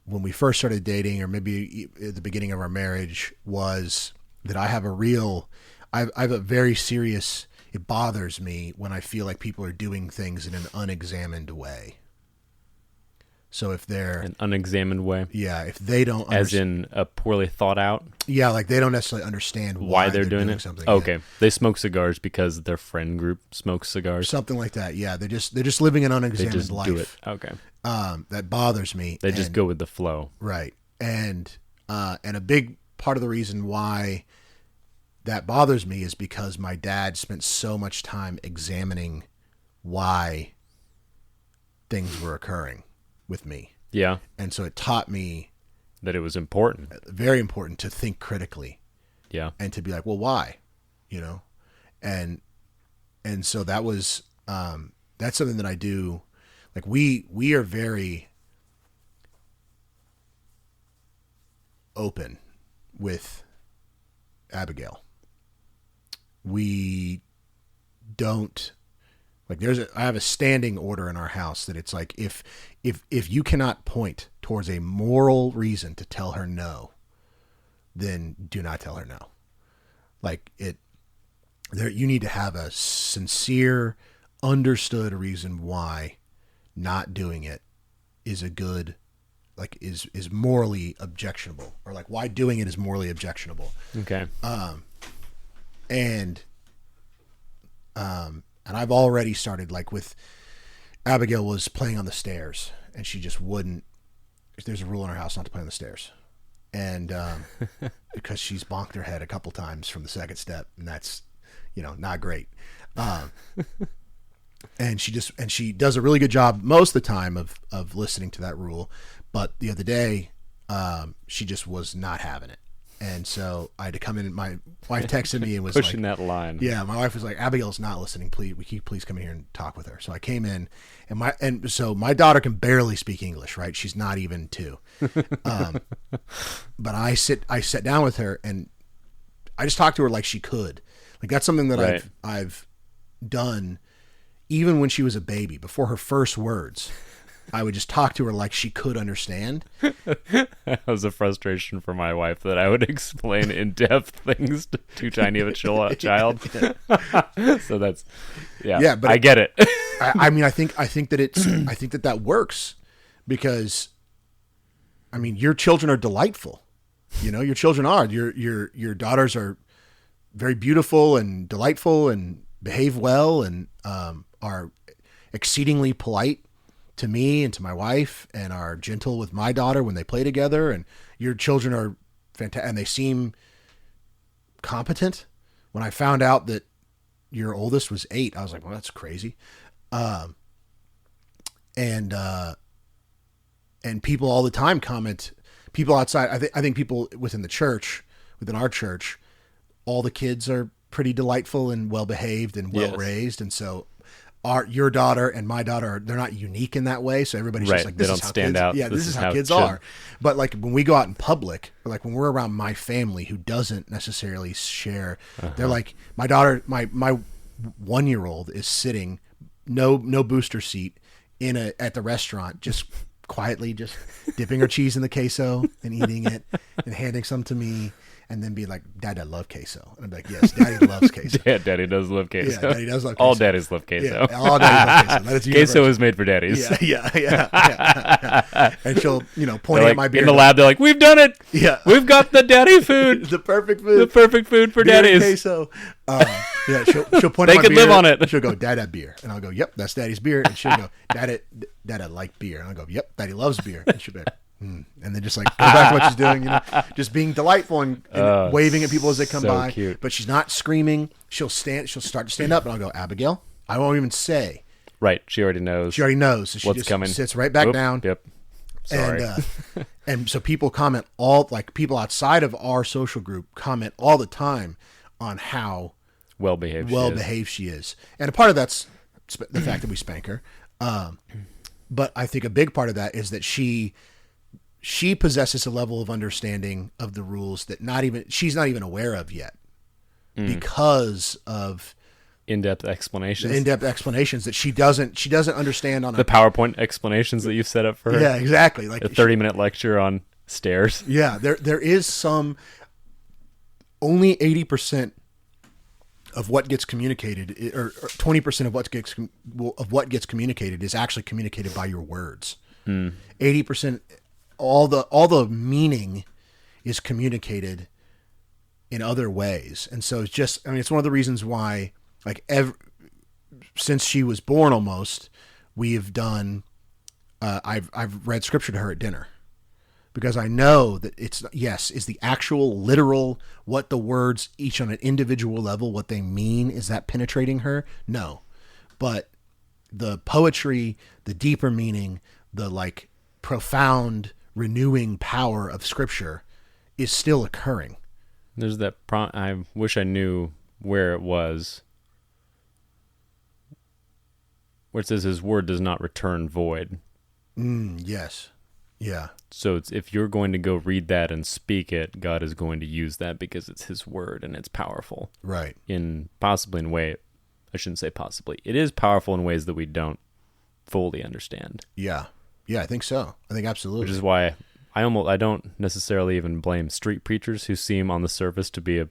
when we first started dating, or maybe at the beginning of our marriage, was that I have I have a very serious. It bothers me when I feel like people are doing things in an unexamined way. So if they're An unexamined way. yeah, if they don't, As in a poorly thought out, yeah, like they don't necessarily understand why they're doing it. something. Okay. Yeah. They smoke cigars because their friend group smokes cigars. Something like that. Yeah, they're just living an They unexamined just life. do it. Okay. That bothers me. They just And- go with the flow. right, and a big part of the reason why that bothers me is because my dad spent so much time examining why things were occurring with me. Yeah. And so it taught me That it was important. very important to think critically Yeah. and to be like, well, why? You know? And so that was, that's something that I do. Like we are very open with Abigail. We don't like I have a standing order in our house that it's like if you cannot point towards a moral reason to tell her no, then do not tell her no. Like you need to have a sincere, understood reason why not doing it is a good, like is morally objectionable, or like why doing it is morally objectionable. Okay. And I've already started, like with Abigail was playing on the stairs and she just wouldn't, there's a rule in our house not to play on the stairs. And, because she's bonked her head a couple times from the second step, and that's, not great. And she does a really good job most of the time of listening to that rule. But the other day, she just was not having it. And so I had to come in, and my wife texted me and was pushing like, that line. yeah, my wife was like, Abigail's not listening. Please come in here and talk with her. So I came in, and so my daughter can barely speak English, right? She's not even 2. But I sat down with her and I just talked to her like she could. Like that's something that Right. I've done even when she was a baby. Before her first words, I would just talk to her like she could understand. That was a frustration for my wife, that I would explain in depth things to too tiny of a child. So that's, yeah, but I get it. I mean, I think that that works because, I mean, your children are delightful. Your children are. Your daughters are very beautiful and delightful and behave well and are exceedingly polite to me and to my wife, and are gentle with my daughter when they play together. And your children are fantastic, and they seem competent. When I found out that your oldest was 8, I was like, well, that's crazy. And people all the time comment, people outside, I think people within our church, all the kids are pretty delightful and well behaved and well raised. And so your daughter and my daughter, they're not unique in that way. So everybody's just like, this is how kids are. Yeah, this is how kids are. But like when we go out in public, or like when we're around my family who doesn't necessarily share, they're like, my daughter, my 1-year-old is sitting, no booster seat at the restaurant, just quietly just dipping her cheese in the queso and eating it and handing some to me. And then be like, Dad, I love queso. And I'd be like, yes, Daddy loves queso. Daddy does love queso. Yeah, Daddy does love queso. All daddies love queso. Yeah, all daddies love queso. That is Queso is made for daddies. Yeah. And she'll, point They're at my beer. in the lab, they're like, we've done it. Yeah. We've got the daddy food. The perfect food. The perfect food for Beer and daddies. queso. Yeah, she'll point They at my could beer. live on it. She'll go, Dad, have beer. And I'll go, yep, that's Daddy's beer. And she'll go, Dad, I like beer. And I'll go, yep, Daddy loves beer. And she'll be like, and then just like go back to what she's doing, just being delightful and waving at people as they come so by. cute. But she's not screaming. She'll start to stand up, and I'll go, Abigail. I won't even say. Right. She already knows. She already knows. So she what's just coming. sits right back down. Yep. Sorry. And so people comment people outside of our social group comment all the time on how well behaved she is. And a part of that's the fact that we spank her. But I think a big part of that is that she possesses a level of understanding of the rules that she's not even aware of yet, because of in-depth explanations. the in-depth explanations that she doesn't understand on the PowerPoint explanations that you've set up for her. Yeah, exactly. Like a 30-minute lecture on stairs. Yeah, there is some, only 80% of what gets communicated, or 20% of what gets communicated is actually communicated by your words. 80%, all the meaning is communicated in other ways. And so it's one of the reasons why, like, since she was born almost, we have done, I've read scripture to her at dinner, because I know that is the actual literal what the words each on an individual level, what they mean. Is that penetrating her? No. But the poetry, the deeper meaning, the like profound renewing power of scripture is still occurring. There's that I wish I knew where it was, where it says his word does not return void. Yes. Yeah. So if you're going to go read that and speak it, God is going to use that because it's his word and it's powerful. Right. Possibly in way, I shouldn't say possibly. It is powerful in ways that we don't fully understand. Yeah. Yeah, I think so. I think absolutely. Which is why I don't necessarily even blame street preachers who seem on the surface to be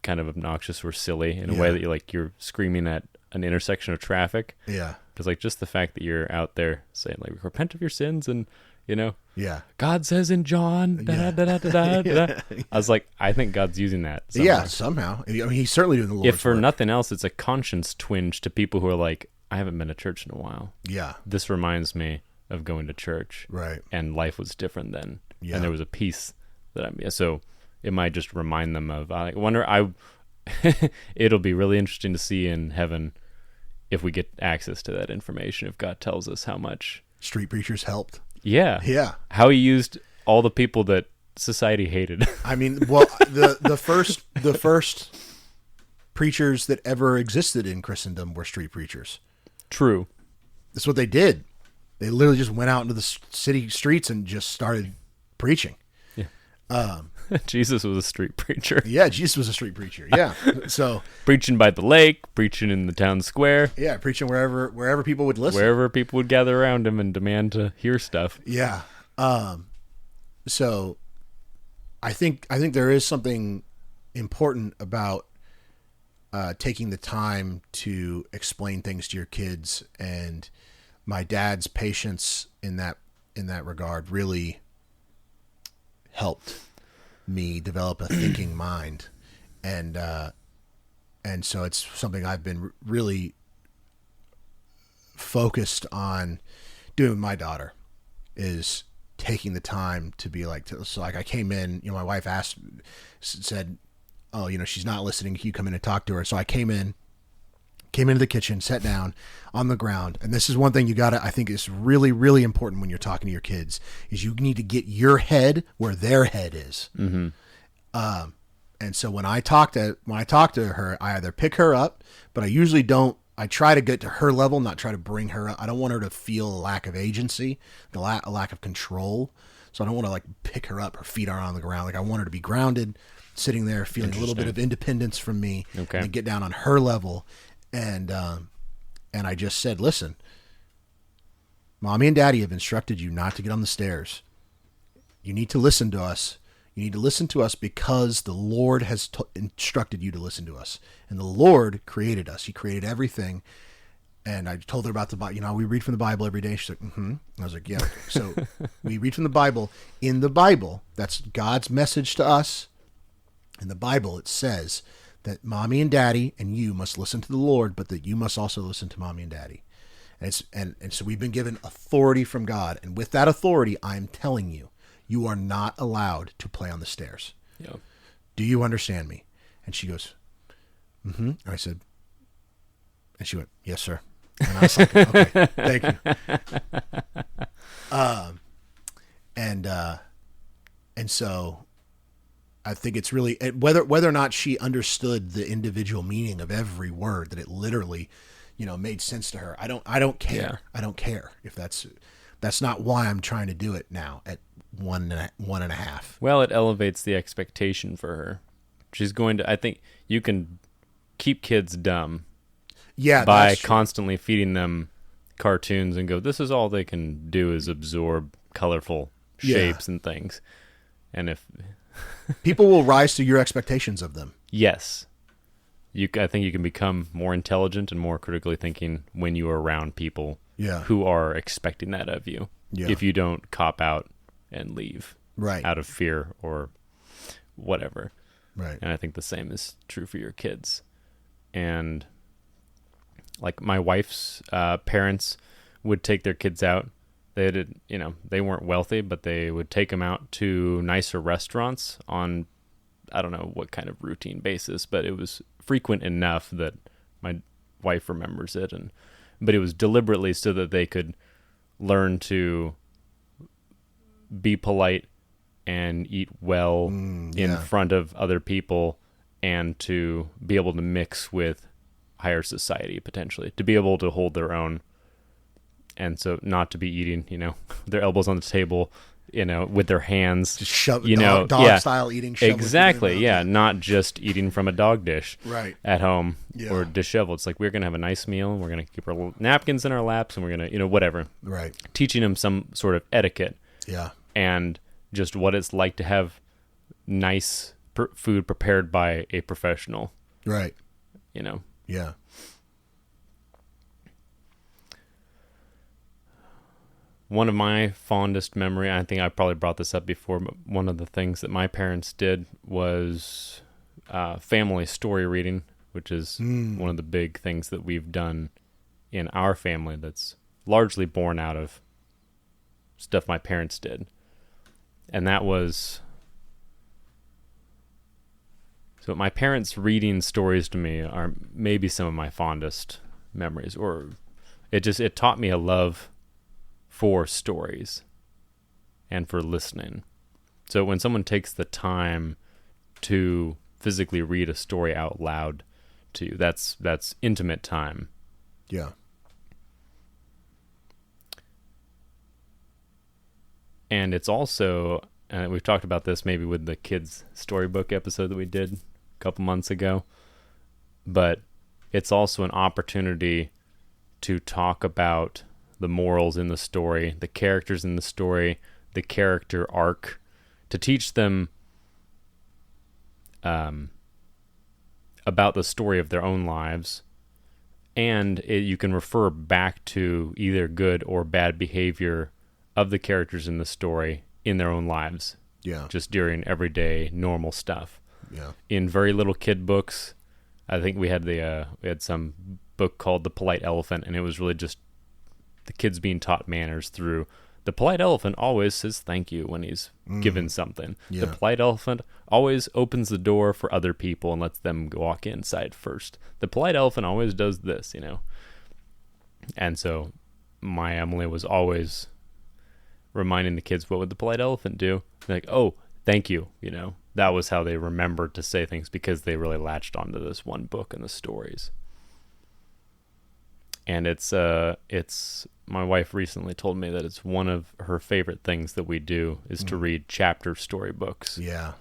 kind of obnoxious or silly in a way that you're screaming at an intersection of traffic. Yeah. Because like just the fact that you're out there saying like repent of your sins and yeah, God says in John da, da, da, da, da, da. I was like, I think God's using that somehow. I mean, he's certainly doing the Lord's if for work. nothing else, it's a conscience twinge to people who are like, I haven't been to church in a while. Yeah, this reminds me of going to church, right? And life was different then, yeah. And there was a peace so it might just remind them of. I wonder. It'll be really interesting to see in heaven if we get access to that information. If God tells us how much street preachers helped. Yeah. How he used all the people that society hated. I mean, well, the first preachers that ever existed in Christendom were street preachers. True. That's what they did. They literally just went out into the city streets and just started preaching. Yeah. Jesus was a street preacher. Yeah, Jesus was a street preacher. Yeah. So preaching by the lake, preaching in the town square. Yeah, preaching wherever people would listen. Wherever people would gather around him and demand to hear stuff. Yeah. So I think there is something important about taking the time to explain things to your kids, and my dad's patience in that regard really helped me develop a thinking mind, and so it's something I've been really focused on doing with my daughter, is taking the time to be like, so like I came in, my wife said, oh, she's not listening, can you come in and talk to her? So I came into the kitchen, sat down on the ground. And this is one thing I think is really, really important when you're talking to your kids, is you need to get your head where their head is. Mm-hmm. And so when I talk to her, I either pick her up, but I usually don't. I try to get to her level, not try to bring her up. I don't want her to feel a lack of agency, a lack of control. So I don't want to like pick her up, her feet are on the ground. Like I want her to be grounded, sitting there, feeling a little bit of independence from me, okay, and get down on her level. And I just said, listen, Mommy and Daddy have instructed you not to get on the stairs. You need to listen to us. You need to listen to us because the Lord has instructed you to listen to us. And the Lord created us. He created everything. And I told her about the Bible. We read from the Bible every day. She's like, mm-hmm. I was like, yeah. Okay. So we read from the Bible. In the Bible, that's God's message to us. In the Bible, it says that Mommy and Daddy and you must listen to the Lord, but that you must also listen to Mommy and Daddy. And so we've been given authority from God. And with that authority, I'm telling you, you are not allowed to play on the stairs. Yeah. Do you understand me? And she goes, mm-hmm. And I said, and she went, yes, sir. And I was like, okay, thank you. And so I think it's really, whether or not she understood the individual meaning of every word, that it literally, made sense to her. I don't care. Yeah. I don't care if that's not why I'm trying to do it now at one and a half. Well, it elevates the expectation for her. She's going to, I think you can keep kids dumb. Yeah, by constantly feeding them cartoons and go, this is all they can do is absorb colorful shapes and things. And if people will rise to your expectations of them. Yes. I think you can become more intelligent and more critically thinking when you are around people who are expecting that of you. Yeah. If you don't cop out and leave out of fear or whatever. Right. And I think the same is true for your kids. And like my wife's parents would take their kids out they did, they weren't wealthy, but they would take them out to nicer restaurants on, I don't know what kind of routine basis, but it was frequent enough that my wife remembers it. But it was deliberately so that they could learn to be polite and eat well in front of other people, and to be able to mix with higher society, potentially, to be able to hold their own. And so not to be eating, their elbows on the table, with their hands. Just shove, dog style eating. Exactly, yeah. Not just eating from a dog dish at home or disheveled. It's like, we're going to have a nice meal, and we're going to keep our little napkins in our laps, and we're going to, whatever. Right. Teaching them some sort of etiquette. Yeah. And just what it's like to have nice food prepared by a professional. Right. Yeah. One of my fondest memory, I think I probably brought this up before, but one of the things that my parents did was family story reading, which is one of the big things that we've done in our family that's largely born out of stuff my parents did. And that was... So my parents reading stories to me are maybe some of my fondest memories, or it taught me a love for stories and for listening. So when someone takes the time to physically read a story out loud to you, that's intimate time. Yeah. And it's also, we've talked about this maybe with the kids' storybook episode that we did a couple months ago, but it's also an opportunity to talk about the morals in the story, the characters in the story, the character arc, to teach them about the story of their own lives. And you can refer back to either good or bad behavior of the characters in the story in their own lives. Yeah. Just during everyday normal stuff. Yeah. In very little kid books, I think we had some book called The Polite Elephant, and it was really just the kids being taught manners through the polite elephant always says thank you when he's given something. Yeah. The polite elephant always opens the door for other people and lets them walk inside first. The polite elephant always does this, And so my Emily was always reminding the kids, what would the polite elephant do? Like, oh, thank you. That was how they remembered to say things, because they really latched onto this one book and the stories. And it's my wife recently told me that it's one of her favorite things that we do is to read chapter storybooks. Yeah.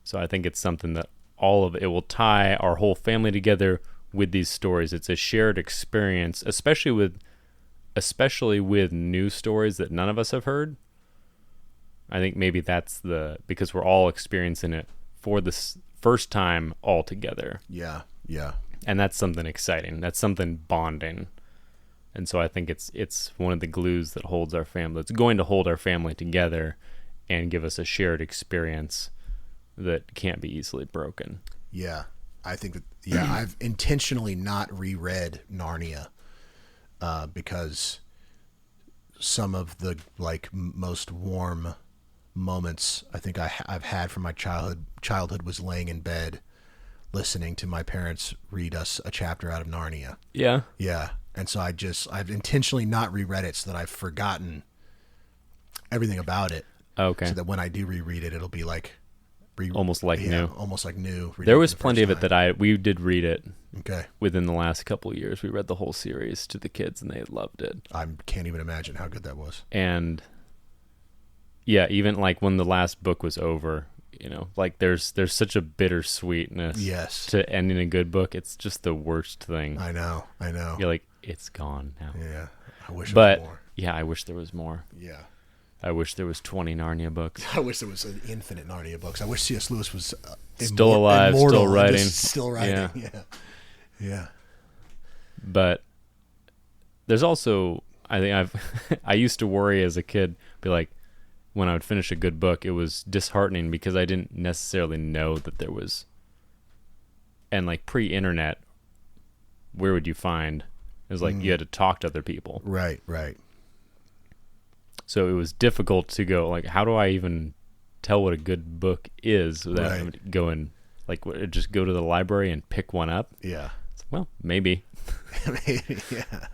So I think it's something that it will tie our whole family together with these stories. It's a shared experience, especially with new stories that none of us have heard. I think maybe that's because we're all experiencing it for the first time all together. Yeah. Yeah. And that's something exciting. That's something bonding. And so I think it's one of the glues that holds our family. It's going to hold our family together and give us a shared experience that can't be easily broken. Yeah. I think that, I've intentionally not reread Narnia because some of the most warm moments I think I've had from my childhood was laying in bed listening to my parents read us a chapter out of Narnia. Yeah. Yeah. And so I've intentionally not reread it so that I've forgotten everything about it. Okay. So that when I do reread it, it'll be almost like new. Almost like new. There was plenty of it that we did read it. Okay. Within the last couple of years, we read the whole series to the kids and they loved it. I can't even imagine how good that was. And yeah, even when the last book was over, there's such a bittersweetness to ending a good book. It's just the worst thing. I know. You're like, it's gone now. Yeah. I wish there was more. Yeah, I wish there was more. Yeah. I wish there was 20 Narnia books. I wish there was an infinite Narnia books. I wish C.S. Lewis was still alive, still writing. Still writing. Yeah. Yeah. But there's also, I think I used to worry as a kid, be like, when I would finish a good book, it was disheartening because I didn't necessarily know that there was, and pre-internet, where would you find? It was you had to talk to other people. Right. So it was difficult to go, like, how do I even tell what a good book is without Right. having to go and, like, just go to the library and pick one up? Yeah. Well, maybe. Maybe, yeah.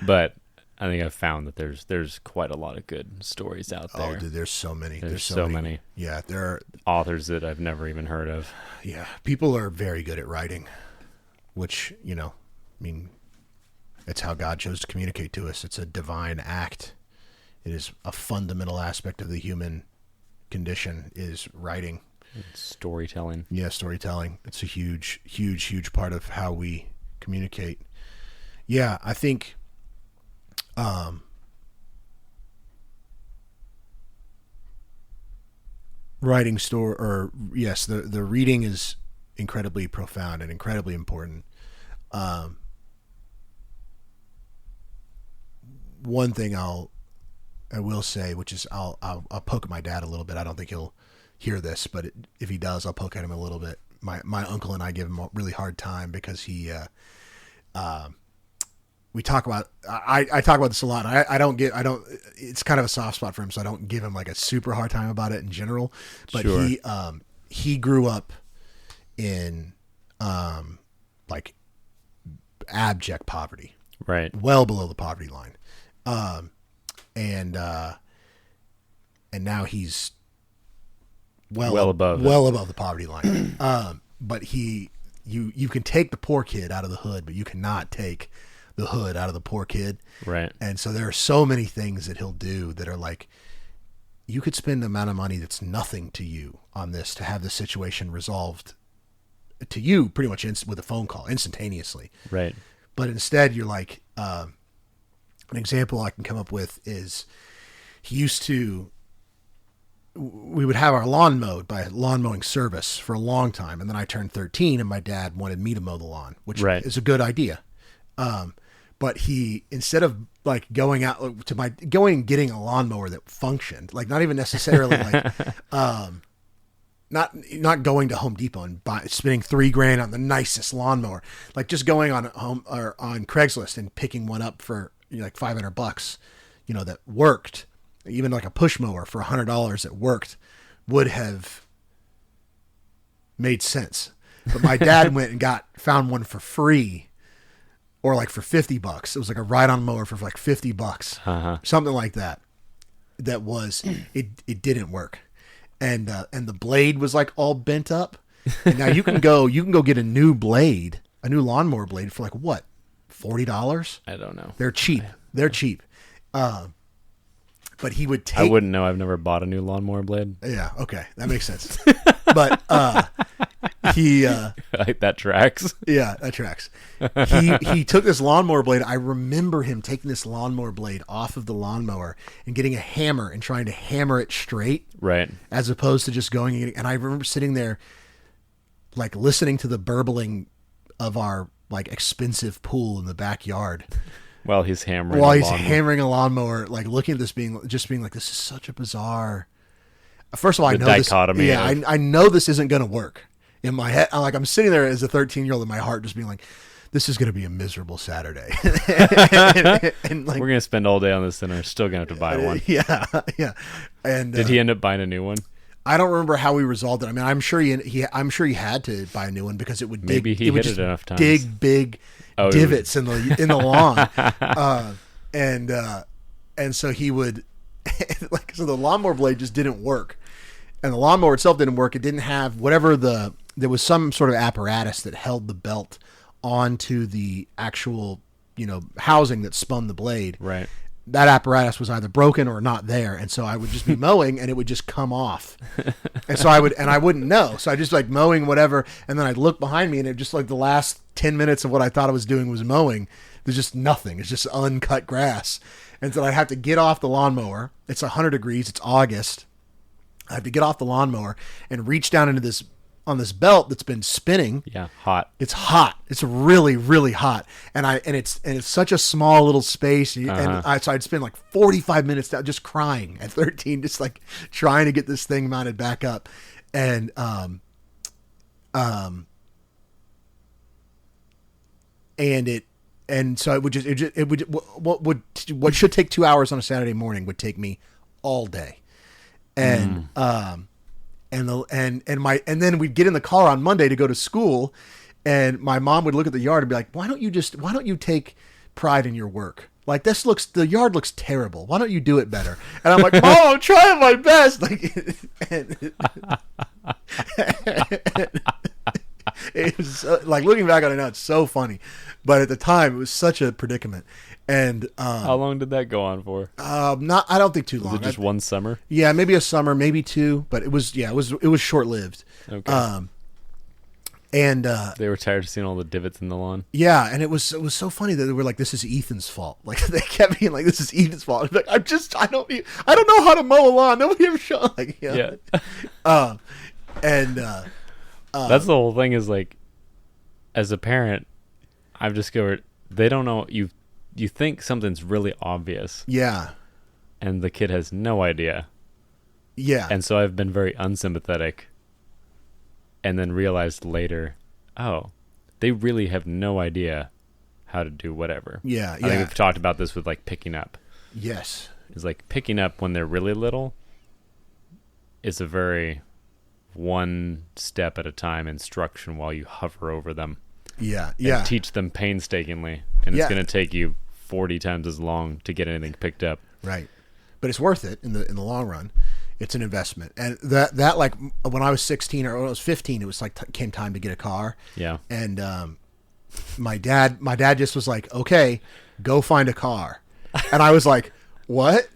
But I think I've found that there's quite a lot of good stories out Oh, there. dude, there's so many. There's so many. Yeah, there are. Authors that I've never even heard of. Yeah, people are very good at writing, which, I mean, it's how God chose to communicate to us. It's a divine act. It is a fundamental aspect of the human condition is writing. Storytelling. Yeah, storytelling. It's a huge, huge, huge part of how we communicate. Yeah, I think writing the reading is incredibly profound and incredibly important. One thing I will say, which is I'll poke at my dad a little bit. I don't think he'll hear this, but if he does, I'll poke at him a little bit. My uncle and I give him a really hard time because we talk about I talk about this a lot. I don't it's kind of a soft spot for him, so I don't give him like a super hard time about it in general. But Sure. he grew up in like abject poverty, Right. well below the poverty line. And now he's well above it. well above the poverty line. But you can take the poor kid out of the hood, but you cannot take the hood out of the poor kid. Right. And so there are so many things that he'll do that are like, you could spend the amount of money that's nothing to you on this to have the situation resolved to you pretty much with a phone call instantaneously. Right. But instead you're like, an example I can come up with is we would have our lawn mowed by a lawn mowing service for a long time. And then I turned 13 and my dad wanted me to mow the lawn, which Right. is a good idea. But he, instead of like going out going and getting a lawnmower that functioned, like not even necessarily like, not going to Home Depot and spending $3,000 on the nicest lawnmower, like just going on on Craigslist and picking one up for like $500, that worked. Even like a push mower for $100 that worked would have made sense. But my dad went and found one for free, or like for $50. It was like a ride-on mower for like $50, something like that. That was it didn't work, and the blade was like all bent up. And now you can go get a new lawnmower blade for like what, $40? I don't know. They're cheap. But he would take. I wouldn't know. I've never bought a new lawnmower blade. Yeah. Okay, that makes sense. But he. That tracks. Yeah, that tracks. He took this lawnmower blade. I remember him taking this lawnmower blade off of the lawnmower and getting a hammer and trying to hammer it straight, Right. as opposed to just going and getting. And I remember sitting there, like listening to the burbling of our like expensive pool in the backyard. While he's hammering. While a he's lawnmower. hammering a lawnmower, like looking at this being like, this is such a bizarre. First of all, I The know dichotomy this. Yeah, of- I know this isn't going to work in my head. I'm sitting there as a 13-year-old in my heart, just being like, this is going to be a miserable Saturday. and like, We're gonna spend all day on this, and we're still gonna have to buy one. yeah, yeah. And Did he end up buying a new one? I don't remember how we resolved it. I mean, I'm sure he had to buy a new one because it would dig, Maybe he it would hit just it enough times. dig big Oh, it divots in the lawn, and so he would so the lawnmower blade just didn't work, and the lawnmower itself didn't work. It didn't have there was some sort of apparatus that held the belt onto the actual housing that spun the blade. Right. That apparatus was either broken or not there, and so I would just be mowing and it would just come off, and so I wouldn't know, so I just like mowing whatever, and then I'd look behind me and it just like the last 10 minutes of what I thought I was doing was mowing. There's just nothing. It's just uncut grass, and so I'd have to get off the lawnmower. It's 100 degrees. It's August. I have to get off the lawnmower and reach down into this belt that's been spinning. Yeah. Hot. It's hot. It's really, really hot, and it's such a small little space. So I'd spend like 45 minutes just crying at 13, just like trying to get this thing mounted back up, and and and so what should take 2 hours on a Saturday morning would take me all day. And and then we'd get in the car on Monday to go to school, and my mom would look at the yard and be like, why don't you take pride in your work? Like, the yard looks terrible. Why don't you do it better? And I'm like, Mom, I'm trying my best. Like, it was like, looking back on it now, it's so funny, but at the time it was such a predicament. And how long did that go on for? I don't think too long. Was it just one summer? Yeah, maybe a summer, maybe two, but it was short lived. Okay. And they were tired of seeing all the divots in the lawn. Yeah, and it was so funny that they were like, "This is Ethan's fault." Like, they kept being like, "This is Ethan's fault." Like, I don't know how to mow a lawn. Nobody ever showed. Like, yeah. And that's the whole thing. Is like, as a parent, I've discovered they don't know. You think something's really obvious. Yeah. And the kid has no idea. Yeah. And so I've been very unsympathetic. And then realized later, oh, they really have no idea how to do whatever. Yeah, I think we've talked about this with like picking up. Yes. It's like picking up when they're really little is a very one step at a time instruction while you hover over them. Yeah, and teach them painstakingly. And it's going to take you 40 times as long to get anything picked up. Right. But it's worth it in the long run. It's an investment. And that like when I was 16 or when I was 15, it was like came time to get a car. Yeah. And my dad just was like, "Okay, go find a car." And I was like, "What?"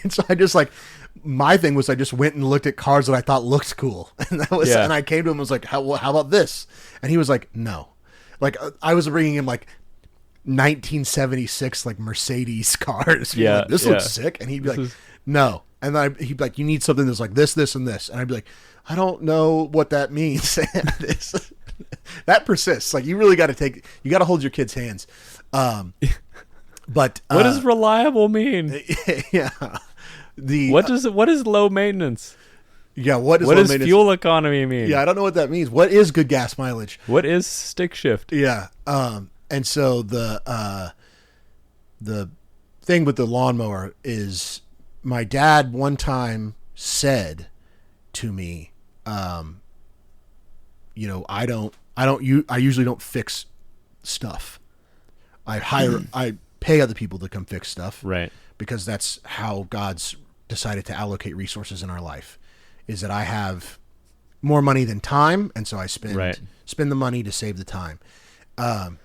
And so I just like, my thing was I just went and looked at cars that I thought looked cool. And that was and I came to him and was like, how about this? And he was like, "No." Like, I was bringing him like 1976 like Mercedes cars. Yeah. Like, this looks sick. And he'd be like, "No." And then he'd be like, "You need something that's like this, this, and this." And I'd be like, "I don't know what that means." That persists. Like, you really got to hold your kids' hands. But what does reliable mean? Yeah. What is low maintenance? Yeah. What does fuel economy mean? Yeah. I don't know what that means. What is good gas mileage? What is stick shift? Yeah. And so the thing with the lawnmower is, my dad one time said to me, I usually don't fix stuff. I pay other people to come fix stuff. Right. Because that's how God's decided to allocate resources in our life, is that I have more money than time. And so I spend the money to save the time. And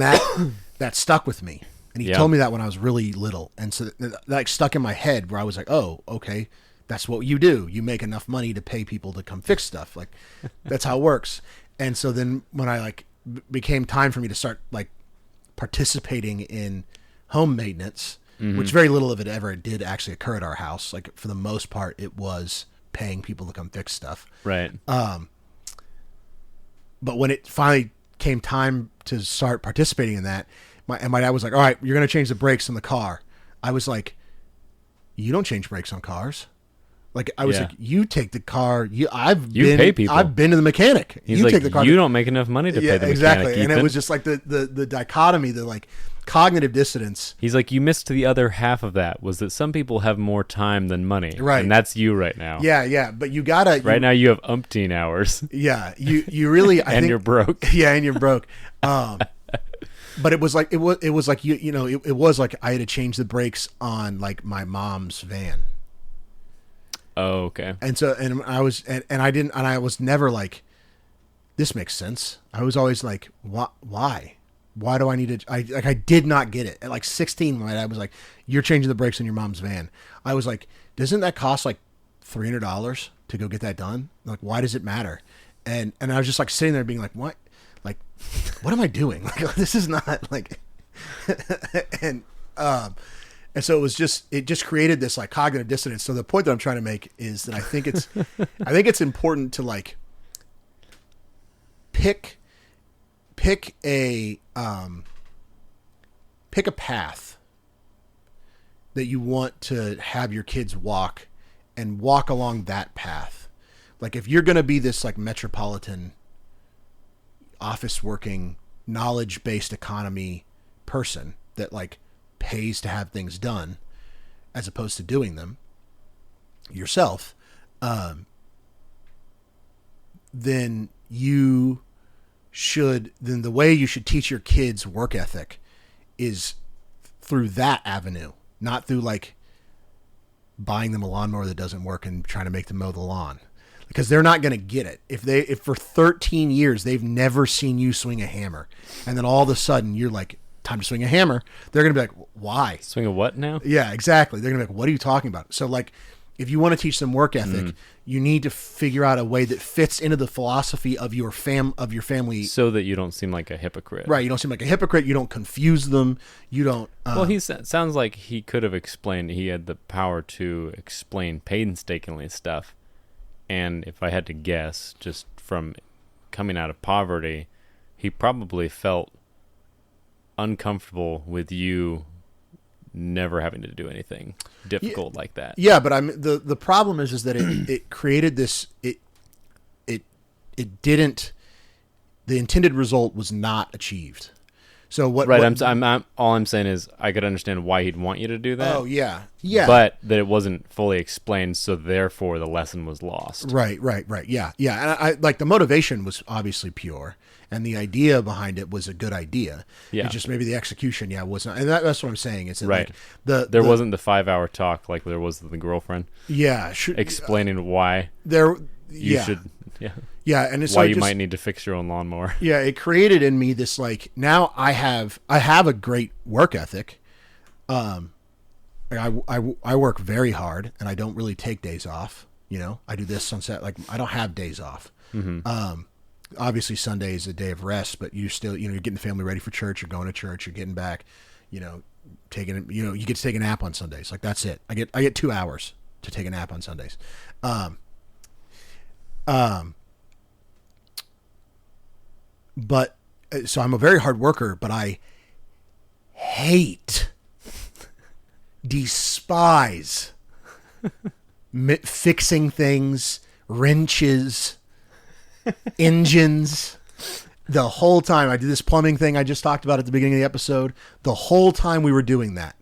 that stuck with me. And he told me that when I was really little. And so that like stuck in my head, where I was like, "Oh, okay, that's what you do. You make enough money to pay people to come fix stuff. Like, that's how it works." And so then when I like became time for me to start like participating in home maintenance, which very little of it ever did actually occur at our house. Like, for the most part, it was paying people to come fix stuff. Right. But when it finally came time to start participating in that, my dad was like, "All right, you're going to change the brakes on the car." I was like, "You don't change brakes on cars." Like, I was like, "You take the car. Pay people. I've been to the mechanic. He's like, take the car. You don't make enough money to pay the mechanic." Exactly. Ethan. And it was just like the dichotomy, the like cognitive dissonance. He's like, "You missed the other half of that, was that some people have more time than money." Right. And that's you right now. Yeah. But you gotta right now you have umpteen hours. Yeah. You really you're broke. Yeah, and you're broke. But it was like it was like it was like I had to change the brakes on like my mom's van. Oh, okay. And so I was never like, "This makes sense." I was always like, "Why? Why do I need to?" I did not get it. At like 16, my dad was like, "You're changing the brakes on your mom's van." I was like, "Doesn't that cost like $300 to go get that done? Like, why does it matter?" And I was just like sitting there being like, "What? Like, what am I doing? Like, this is not like," and so it just created this like cognitive dissonance. So the point that I'm trying to make is that I think it's important to like pick a path that you want to have your kids walk, and walk along that path. Like, if you're going to be this like metropolitan office working knowledge-based economy person that like pays to have things done as opposed to doing them yourself, then the way you should teach your kids work ethic is through that avenue, not through like buying them a lawnmower that doesn't work and trying to make them mow the lawn, because they're not going to get it. If for 13 years they've never seen you swing a hammer, and then all of a sudden you're like, time to swing a hammer, they're going to be like, why? Swing a what now? Yeah, exactly. They're going to be like, what are you talking about? So like, if you want to teach them work ethic, you need to figure out a way that fits into the philosophy of your family, so that you don't seem like a hypocrite. Right, you don't seem like a hypocrite. You don't confuse them. You don't. Well, sounds like he could have explained. He had the power to explain painstakingly stuff. And if I had to guess, just from coming out of poverty, he probably felt uncomfortable with you never having to do anything difficult like that. Yeah, but the problem is that it created this. It didn't. The intended result was not achieved. So what? Right. What, I'm all I'm saying is I could understand why he'd want you to do that. Oh yeah. But that it wasn't fully explained, so therefore the lesson was lost. Right. Yeah. And I like the motivation was obviously pure, and the idea behind it was a good idea. Yeah. It's just maybe the execution, was not. And that's what I'm saying. It's right. Like there wasn't the 5-hour talk like there was with the girlfriend. Yeah. Explaining why you should. Yeah. Yeah, and it's why you might need to fix your own lawnmower. Yeah, it created in me this like, now I have a great work ethic. I work very hard, and I don't really take days off. I do this on set. Like, I don't have days off. Mm-hmm. Obviously Sunday is a day of rest, but you still, you're getting the family ready for church. You're going to church. You're getting back. Taking. You get to take a nap on Sundays. Like, that's it. I get 2 hours to take a nap on Sundays. But so I'm a very hard worker, but I despise fixing things, wrenches, engines. The whole time I did this plumbing thing I just talked about at the beginning of the episode, the whole time we were doing that,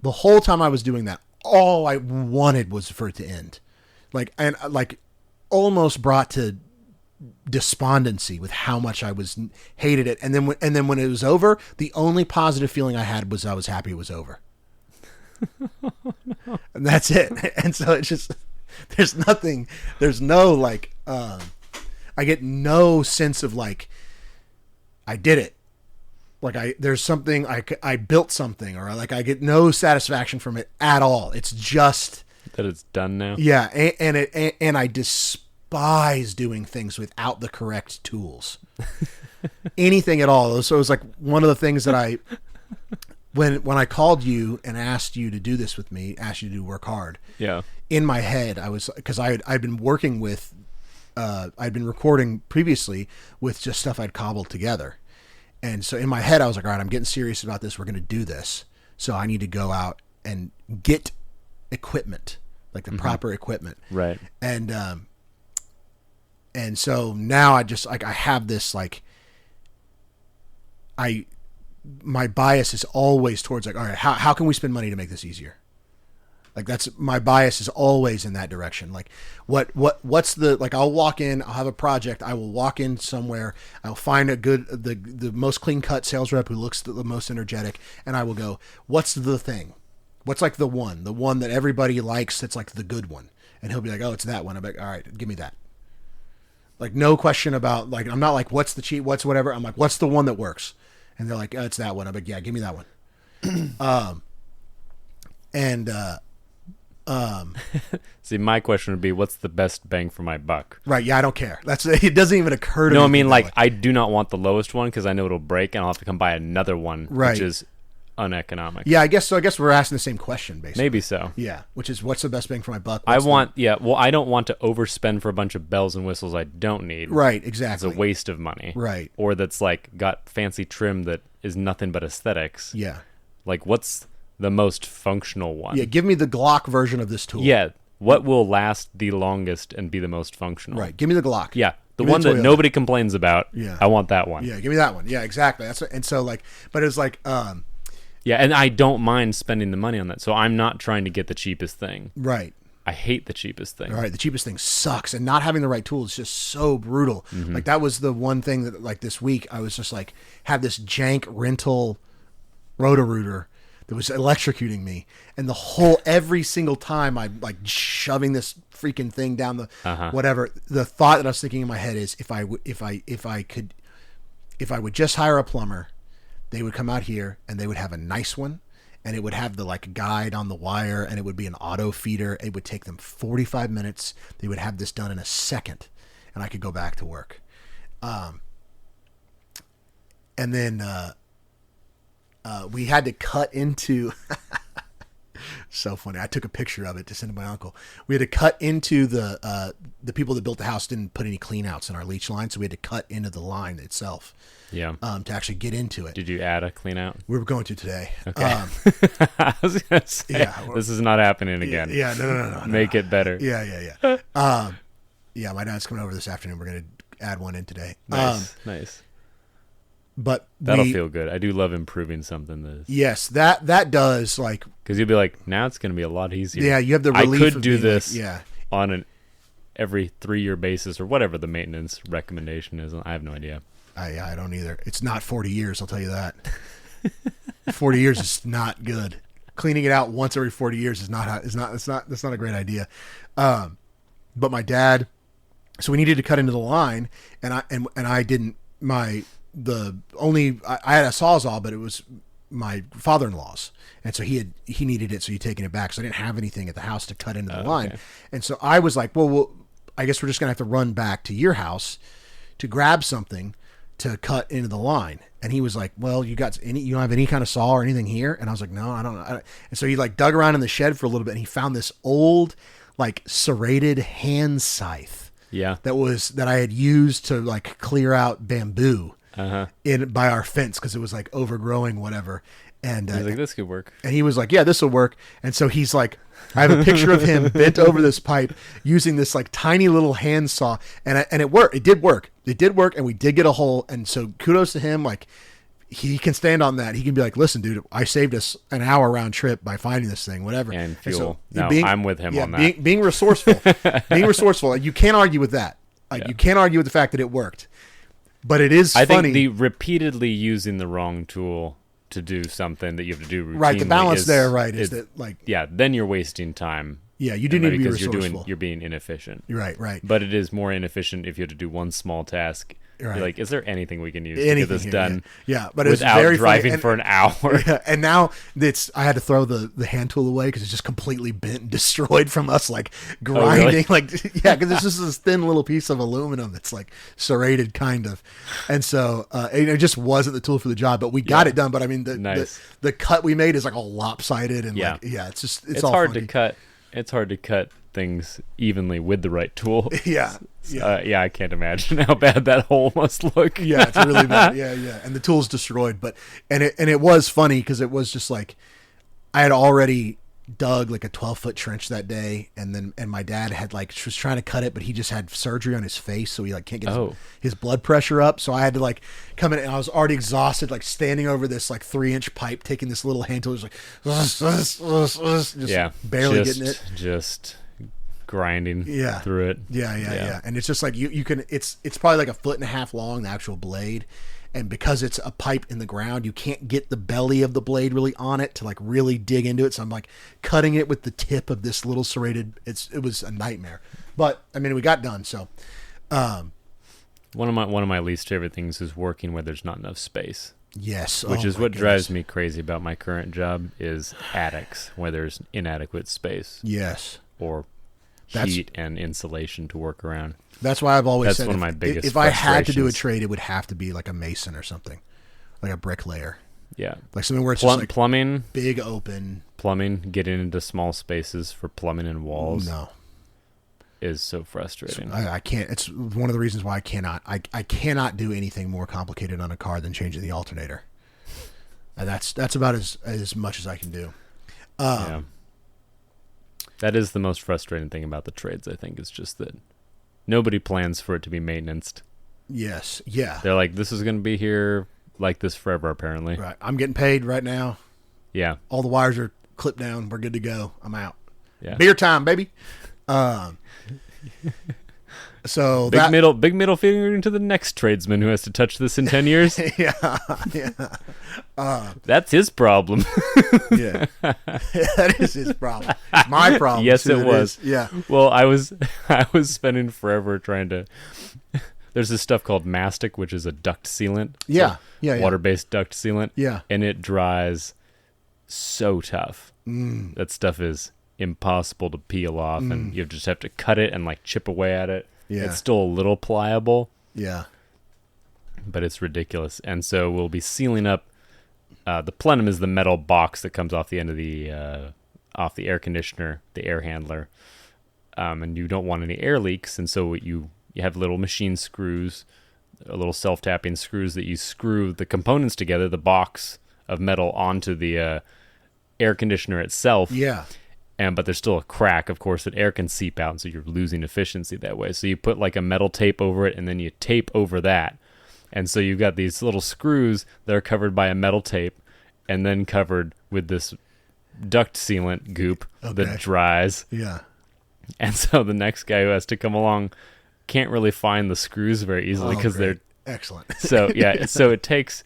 the whole time I was doing that, all I wanted was for it to end. Like almost brought to despondency with how much I hated it. And then when it was over, the only positive feeling I had was I was happy it was over. And that's it. And so it's just, there's no like, I get no sense of like, I did it. Like there's something, I built something, or like I get no satisfaction from it at all. It's just that it's done now. Yeah. And I despise doing things without the correct tools. Anything at all. So it was like one of the things that when I called you and asked you to do this with me, asked you to work hard. Yeah. In my head, I was, because I'd been working with, I'd been recording previously with just stuff I'd cobbled together. And so in my head, I was like, all right, I'm getting serious about this. We're going to do this. So I need to go out and get equipment, like the proper equipment. Right. And so now I just like, I have this, like, my bias is always towards like, all right, how can we spend money to make this easier? Like that's, my bias is always in that direction. Like what's the, like, I'll walk in, I'll have a project. I will walk in somewhere. I'll find the most clean cut sales rep who looks the most energetic. And I will go, what's the thing? What's like the one that everybody likes? That's like the good one. And he'll be like, oh, it's that one. I'm like, all right, give me that. Like no question about, like, I'm not like, what's the cheat? What's whatever. I'm like, what's the one that works? And they're like, oh, it's that one. I'm like, yeah, give me that one. See, my question would be, what's the best bang for my buck? Right. Yeah, I don't care. It doesn't even occur to me. No, I mean, like, I do not want the lowest one because I know it'll break and I'll have to come buy another one, right, which is uneconomic. Yeah, I guess so. I guess we're asking the same question, basically. Maybe so. Yeah, which is, what's the best bang for my buck? I don't want to overspend for a bunch of bells and whistles I don't need. Right, exactly. It's a waste of money. Right. Or that's like got fancy trim that is nothing but aesthetics. Yeah. Like, what's the most functional one? Yeah, give me the Glock version of this tool. Yeah. What will last the longest and be the most functional? Right. Give me the Glock. Yeah. The Give me one the that Toyota. nobody complains about. Yeah. I want that one. Yeah, give me that one. Yeah, exactly. That's what, and so like, but it was like, Yeah, and I don't mind spending the money on that. So I'm not trying to get the cheapest thing. right. I hate the cheapest thing. All right, the cheapest thing sucks, and not having the right tool is just so brutal. Like that was the one thing that, like this week, I was just like, had this jank rental Roto-Rooter that was electrocuting me, and every single time I'm like shoving this freaking thing down the whatever. The thought that I was thinking in my head is, if I would just hire a plumber, they would come out here and they would have a nice one. And it would have the like guide on the wire, and it would be an auto feeder. It would take them 45 minutes. They would have this done in a second, and I could go back to work. And then we had to cut into. So funny. I took a picture of it to send to my uncle. We had to cut into the people that built the house didn't put any clean outs in our leach line, so we had to cut into the line itself. Yeah. To actually get into it. Did you add a clean out? We were going to today. Okay. I was going to say, yeah, this is not happening again. Yeah, no. Make it better. Yeah. Yeah, my dad's coming over this afternoon. We're going to add one in today. Nice. But that'll feel good. I do love improving something. Yes, that does, like, because you'll be like, now it's going to be a lot easier. Yeah, you have the relief. I could do this like, on an every 3-year basis or whatever the maintenance recommendation is. I have no idea. I don't either. It's not 40 years, I'll tell you that. 40 years is not good. Cleaning it out once every 40 years is that's not a great idea. But my dad, so we needed to cut into the line, and I didn't. I had a Sawzall, but it was my father-in-law's, and so he needed it, so he'd taken it back. So I didn't have anything at the house to cut into the line, okay. And so I was like, well, I guess we're just gonna have to run back to your house to grab something to cut into the line. And he was like, well, you don't have any kind of saw or anything here? And I was like, no, I don't know. And so he like dug around in the shed for a little bit, and he found this old, like, serrated hand scythe. Yeah. That I had used to like clear out bamboo by our fence, because it was like overgrowing, whatever. And I was like, this could work. And he was like, yeah, this will work. And so he's like, I have a picture of him bent over this pipe using this like tiny little hand saw, and it worked. It did work. And we did get a hole. And so kudos to him. Like, he can stand on that. He can be like, listen, dude, I saved us an hour round trip by finding this thing, whatever. And fuel. So I'm with him on that. Being resourceful. You can't argue with that. Like, you can't argue with the fact that it worked. But it is funny. I think the repeatedly using the wrong tool to do something that you have to do routinely. Right, the balance is that, like, yeah, then you're wasting time. Yeah, you do need to be resourceful. resourceful. You're being inefficient. Right. But it is more inefficient if you have to do one small task. Right. You're like, is there anything we can use to get this done? Yeah, but it's without very driving funny. for an hour. Yeah, and now I had to throw the hand tool away because it's just completely bent and destroyed from us like grinding. Really? Like, yeah, because it's just this thin little piece of aluminum that's like serrated kind of, and so it just wasn't the tool for the job. But we got it done. But I mean, the cut we made is like all lopsided and it's all hard funky. to cut. It's hard to cut things evenly with the right tool. Yeah. I can't imagine how bad that hole must look. Yeah, it's really bad. Yeah. And the tool's destroyed, but it was funny because it was just like I had already dug like a 12-foot trench that day, and my dad had was trying to cut it, but he just had surgery on his face, so he like can't get his blood pressure up. So I had to like come in, and I was already exhausted, like standing over this like 3-inch pipe, taking this little hand tool, just barely getting it, just grinding through it. Yeah. And it's just like you can. It's probably like 1.5 feet long, the actual blade. And because it's a pipe in the ground, you can't get the belly of the blade really on it to like really dig into it. So I'm like cutting it with the tip of this little serrated. It was a nightmare, but I mean we got done. So one of my least favorite things is working where there's not enough space. Yes, which is what drives me crazy about my current job is attics where there's inadequate space. Yes, or heat and insulation to work around. That's why I've always said one of my biggest if I had to do a trade, it would have to be like a mason or something, like a bricklayer. Yeah, like something where it's just like plumbing, big open plumbing, getting into small spaces for plumbing and walls. No, is so frustrating. I can't. It's one of the reasons why I cannot do anything more complicated on a car than changing the alternator. And that's about as much as I can do. Yeah. That is the most frustrating thing about the trades, I think, is just that Nobody plans for it to be maintenanced. Yes. Yeah. They're like, this is going to be here like this forever, apparently. Right. I'm getting paid right now. Yeah. All the wires are clipped down. We're good to go. I'm out. Yeah. Beer time, baby. So big middle finger to the next tradesman who has to touch this in 10 years. Yeah. That's his problem. Yeah. That is his problem. It's my problem. Yes, too, it was. Yeah. Well, I was spending forever trying to. There's this stuff called mastic, which is a duct sealant. Yeah. Yeah. Water-based duct sealant. Yeah. And it dries so tough. That stuff is impossible to peel off, and you just have to cut it and like chip away at it. Yeah. It's still a little pliable. Yeah. But it's ridiculous. And so we'll be sealing up. The plenum is the metal box that comes off the end of the air conditioner, the air handler. And you don't want any air leaks, and so you have little machine screws, little self-tapping screws that you screw the components together, the box of metal onto the air conditioner itself. Yeah. But there's still a crack, of course, that air can seep out, and so you're losing efficiency that way. So you put like a metal tape over it, and then you tape over that. And so you've got these little screws that are covered by a metal tape, and then covered with this duct sealant goop that dries. Yeah. And so the next guy who has to come along can't really find the screws very easily because they're excellent. So yeah, so it takes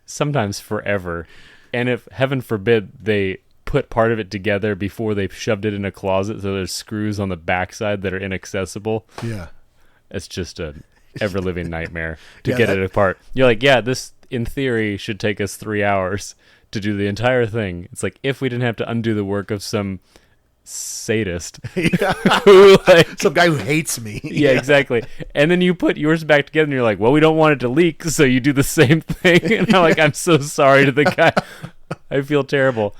sometimes forever. And if heaven forbid they put part of it together before they've shoved it in a closet, so there's screws on the backside that are inaccessible. Yeah. It's just a ever living nightmare to get it apart. You're like, yeah, this in theory should take us 3 hours to do the entire thing. It's like if we didn't have to undo the work of some sadist who some guy who hates me. Yeah, exactly. And then you put yours back together and you're like, well, we don't want it to leak, so you do the same thing. And I'm like, I'm so sorry to the guy. I feel terrible.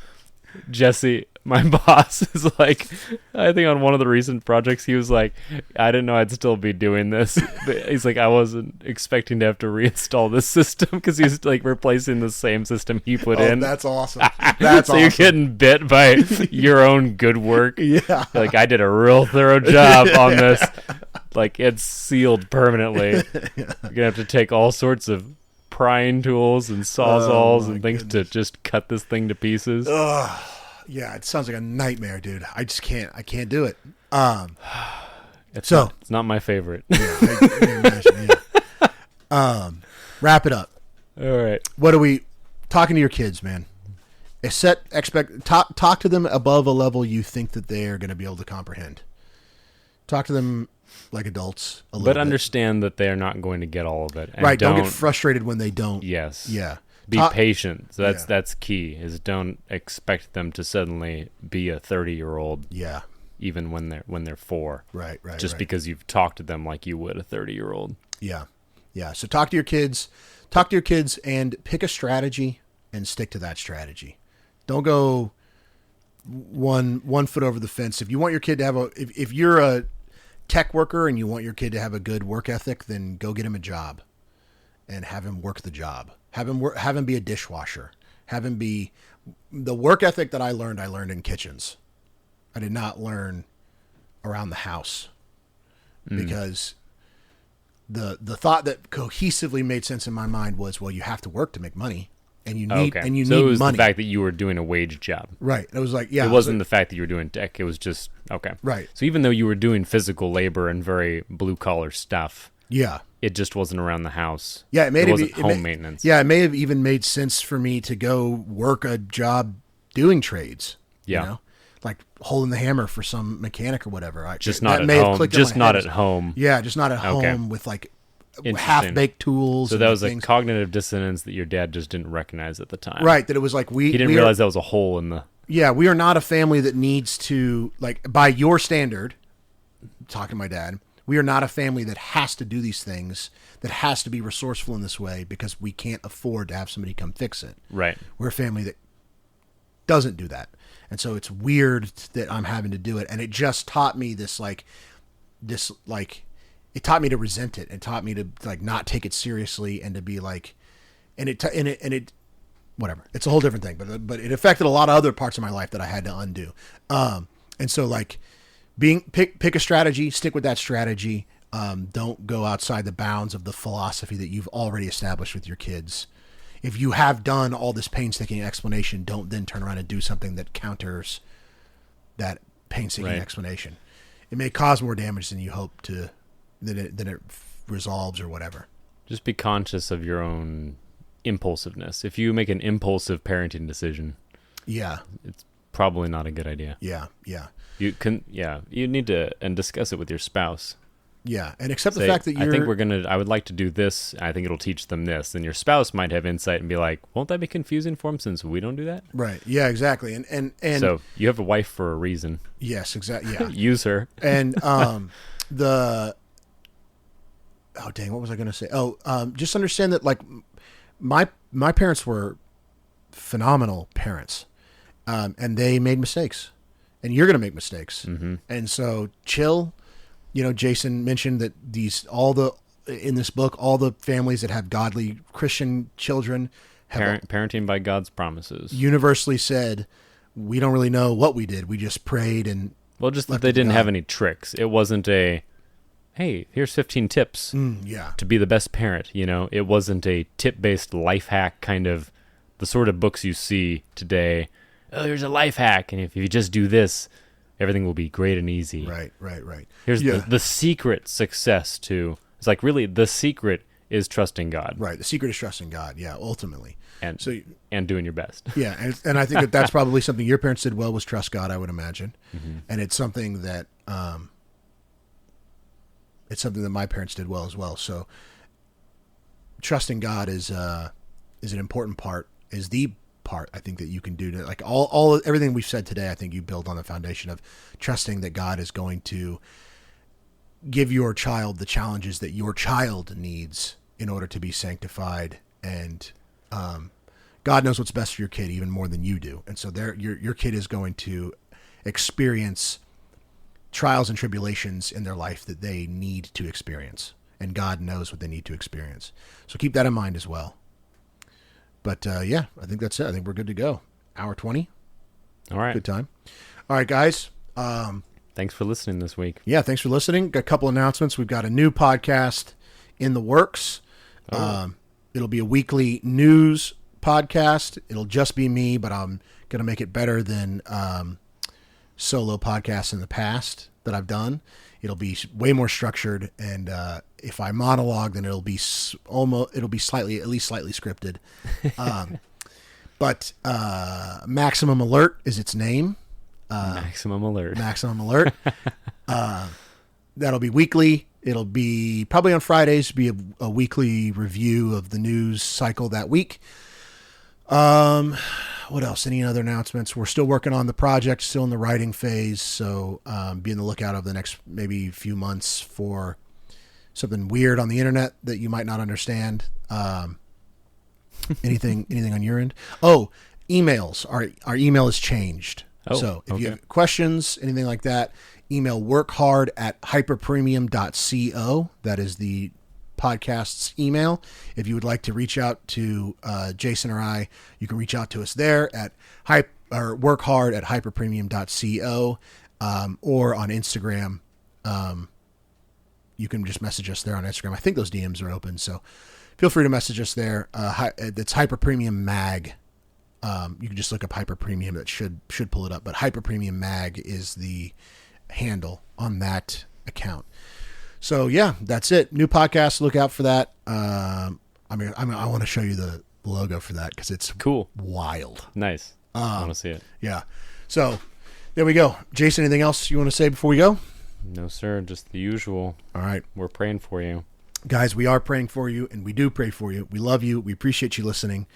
Jesse, my boss, is like, I think on one of the recent projects, he was like, I didn't know I'd still be doing this. He's like, I wasn't expecting to have to reinstall this system because he's like replacing the same system he put in. That's awesome. That's so awesome. You're getting bit by your own good work. Yeah. Like, I did a real thorough job on this. Like, it's sealed permanently. You're going to have to take all sorts of prying tools and sawzalls and things to just cut this thing to pieces. Yeah, it sounds like a nightmare, dude. I just can't. I can't do it. It's not my favorite. Yeah, I can imagine, yeah. Wrap it up. All right. What are we talking to your kids, man? Talk to them above a level you think that they are going to be able to comprehend. Talk to them like adults a little bit. But understand that they are not going to get all of it. And right. Don't get frustrated when they don't. Yes. Yeah. Be patient. So that's key. Is don't expect them to suddenly be a 30-year-old. Yeah. Even when they're 4. Right. Just because you've talked to them like you would a 30-year-old. Yeah. Yeah. So talk to your kids. Talk to your kids and pick a strategy and stick to that strategy. Don't go one foot over the fence. If you want your kid to have if you're a tech worker and you want your kid to have a good work ethic, then go get him a job and have him work the job. Have him be a dishwasher. Have him be the work ethic that I learned in kitchens. I did not learn around the house because the thought that cohesively made sense in my mind was, well, you have to work to make money and you need so need it was money. the fact that you were doing a wage job. Right. It was like, yeah. It wasn't the fact that you were doing tech. It was just, okay. Right. So even though you were doing physical labor and very blue-collar stuff, yeah, it just wasn't around the house. Yeah, it wasn't home maintenance. Yeah, it may have even made sense for me to go work a job doing trades. Yeah. You know? Like holding the hammer for some mechanic or whatever. Just not at home. Just not at home. Yeah, just not at home with like half-baked tools. So that was a cognitive dissonance that your dad just didn't recognize at the time. Right, that it was like he didn't realize that was a hole in the... Yeah, we are not a family that needs to, like, by your standard, talking to my dad, we are not a family that has to do these things, that has to be resourceful in this way because we can't afford to have somebody come fix it. Right. We're a family that doesn't do that. And so it's weird that I'm having to do it. And it just taught me it taught me to resent it. It taught me to like not take it seriously and to be like, whatever. It's a whole different thing, but it affected a lot of other parts of my life that I had to undo. And so like pick a strategy, stick with that strategy. Don't go outside the bounds of the philosophy that you've already established with your kids. If you have done all this painstaking explanation, don't then turn around and do something that counters that painstaking explanation. It may cause more damage than you hope to, than it resolves or whatever. Just be conscious of your own impulsiveness. If you make an impulsive parenting decision, it's probably not a good idea. Yeah. You need to and discuss it with your spouse. Yeah, and accept the fact that I would like to do this. I think it'll teach them this. And your spouse might have insight and be like, won't that be confusing for them since we don't do that? Right. Yeah, exactly. And so you have a wife for a reason. Yes, exactly. Yeah. Use her. And what was I going to say? Just understand that like my parents were phenomenal parents. And they made mistakes. And you're going to make mistakes. Mm-hmm. And so chill. Jason mentioned that in this book, all the families that have godly Christian children have parenting by God's promises. Universally said, we don't really know what we did. We just prayed and just that they didn't have any tricks. It wasn't hey, here's 15 tips to be the best parent. It wasn't a tip-based life hack kind of the sort of books you see today. Oh, here's a life hack, and if you just do this, everything will be great and easy. Right. Here's the secret success to... It's like, really, the secret is trusting God. Right. The secret is trusting God, ultimately. And doing your best. Yeah, and I think that's probably something your parents did well, was trust God, I would imagine. Mm-hmm. And it's something that my parents did well as well. So trusting God is an important part, is the part I think that you can do to like everything we've said today. I think you build on the foundation of trusting that God is going to give your child the challenges that your child needs in order to be sanctified, and God knows what's best for your kid even more than you do. And so your kid is going to experience trials and tribulations in their life that they need to experience, and God knows what they need to experience. So keep that in mind as well. But I think that's it. I think we're good to go. Hour 20. All right. Good time. All right, guys. Thanks for listening this week. Yeah, thanks for listening. Got a couple announcements. We've got a new podcast in the works. It'll be a weekly news podcast. It'll just be me, but I'm going to make it better than solo podcasts in the past that I've done. It'll be way more structured, and if I monologue, then it'll be slightly, at least slightly scripted. But Maximum Alert is its name. Maximum Alert. Maximum Alert. That'll be weekly. It'll be probably on Fridays. Be a weekly review of the news cycle that week. What else? Any other announcements? We're still working on the project, still in the writing phase. So be on the lookout over the next maybe few months for something weird on the internet that you might not understand. Anything on your end? Oh, emails. Our email has changed. So if you have questions, anything like that, email workhard@hyperpremium.co. That is the podcast's email. If you would like to reach out to Jason or I, you can reach out to us there at workhard@hyperpremium.co, or on Instagram. You can just message us there on Instagram. I think those DMs are open, so feel free to message us there. That's Hyper Premium Mag. You can just look up Hyper Premium. That should pull it up. But Hyper Premium Mag is the handle on that account. So yeah, that's it. New podcast. Look out for that. I want to show you the logo for that because it's cool, wild, nice. I want to see it. Yeah. So there we go. Jason, anything else you want to say before we go? No, sir. Just the usual. All right. We're praying for you, guys. We are praying for you, and we do pray for you. We love you. We appreciate you listening.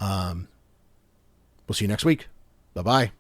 We'll see you next week. Bye-bye.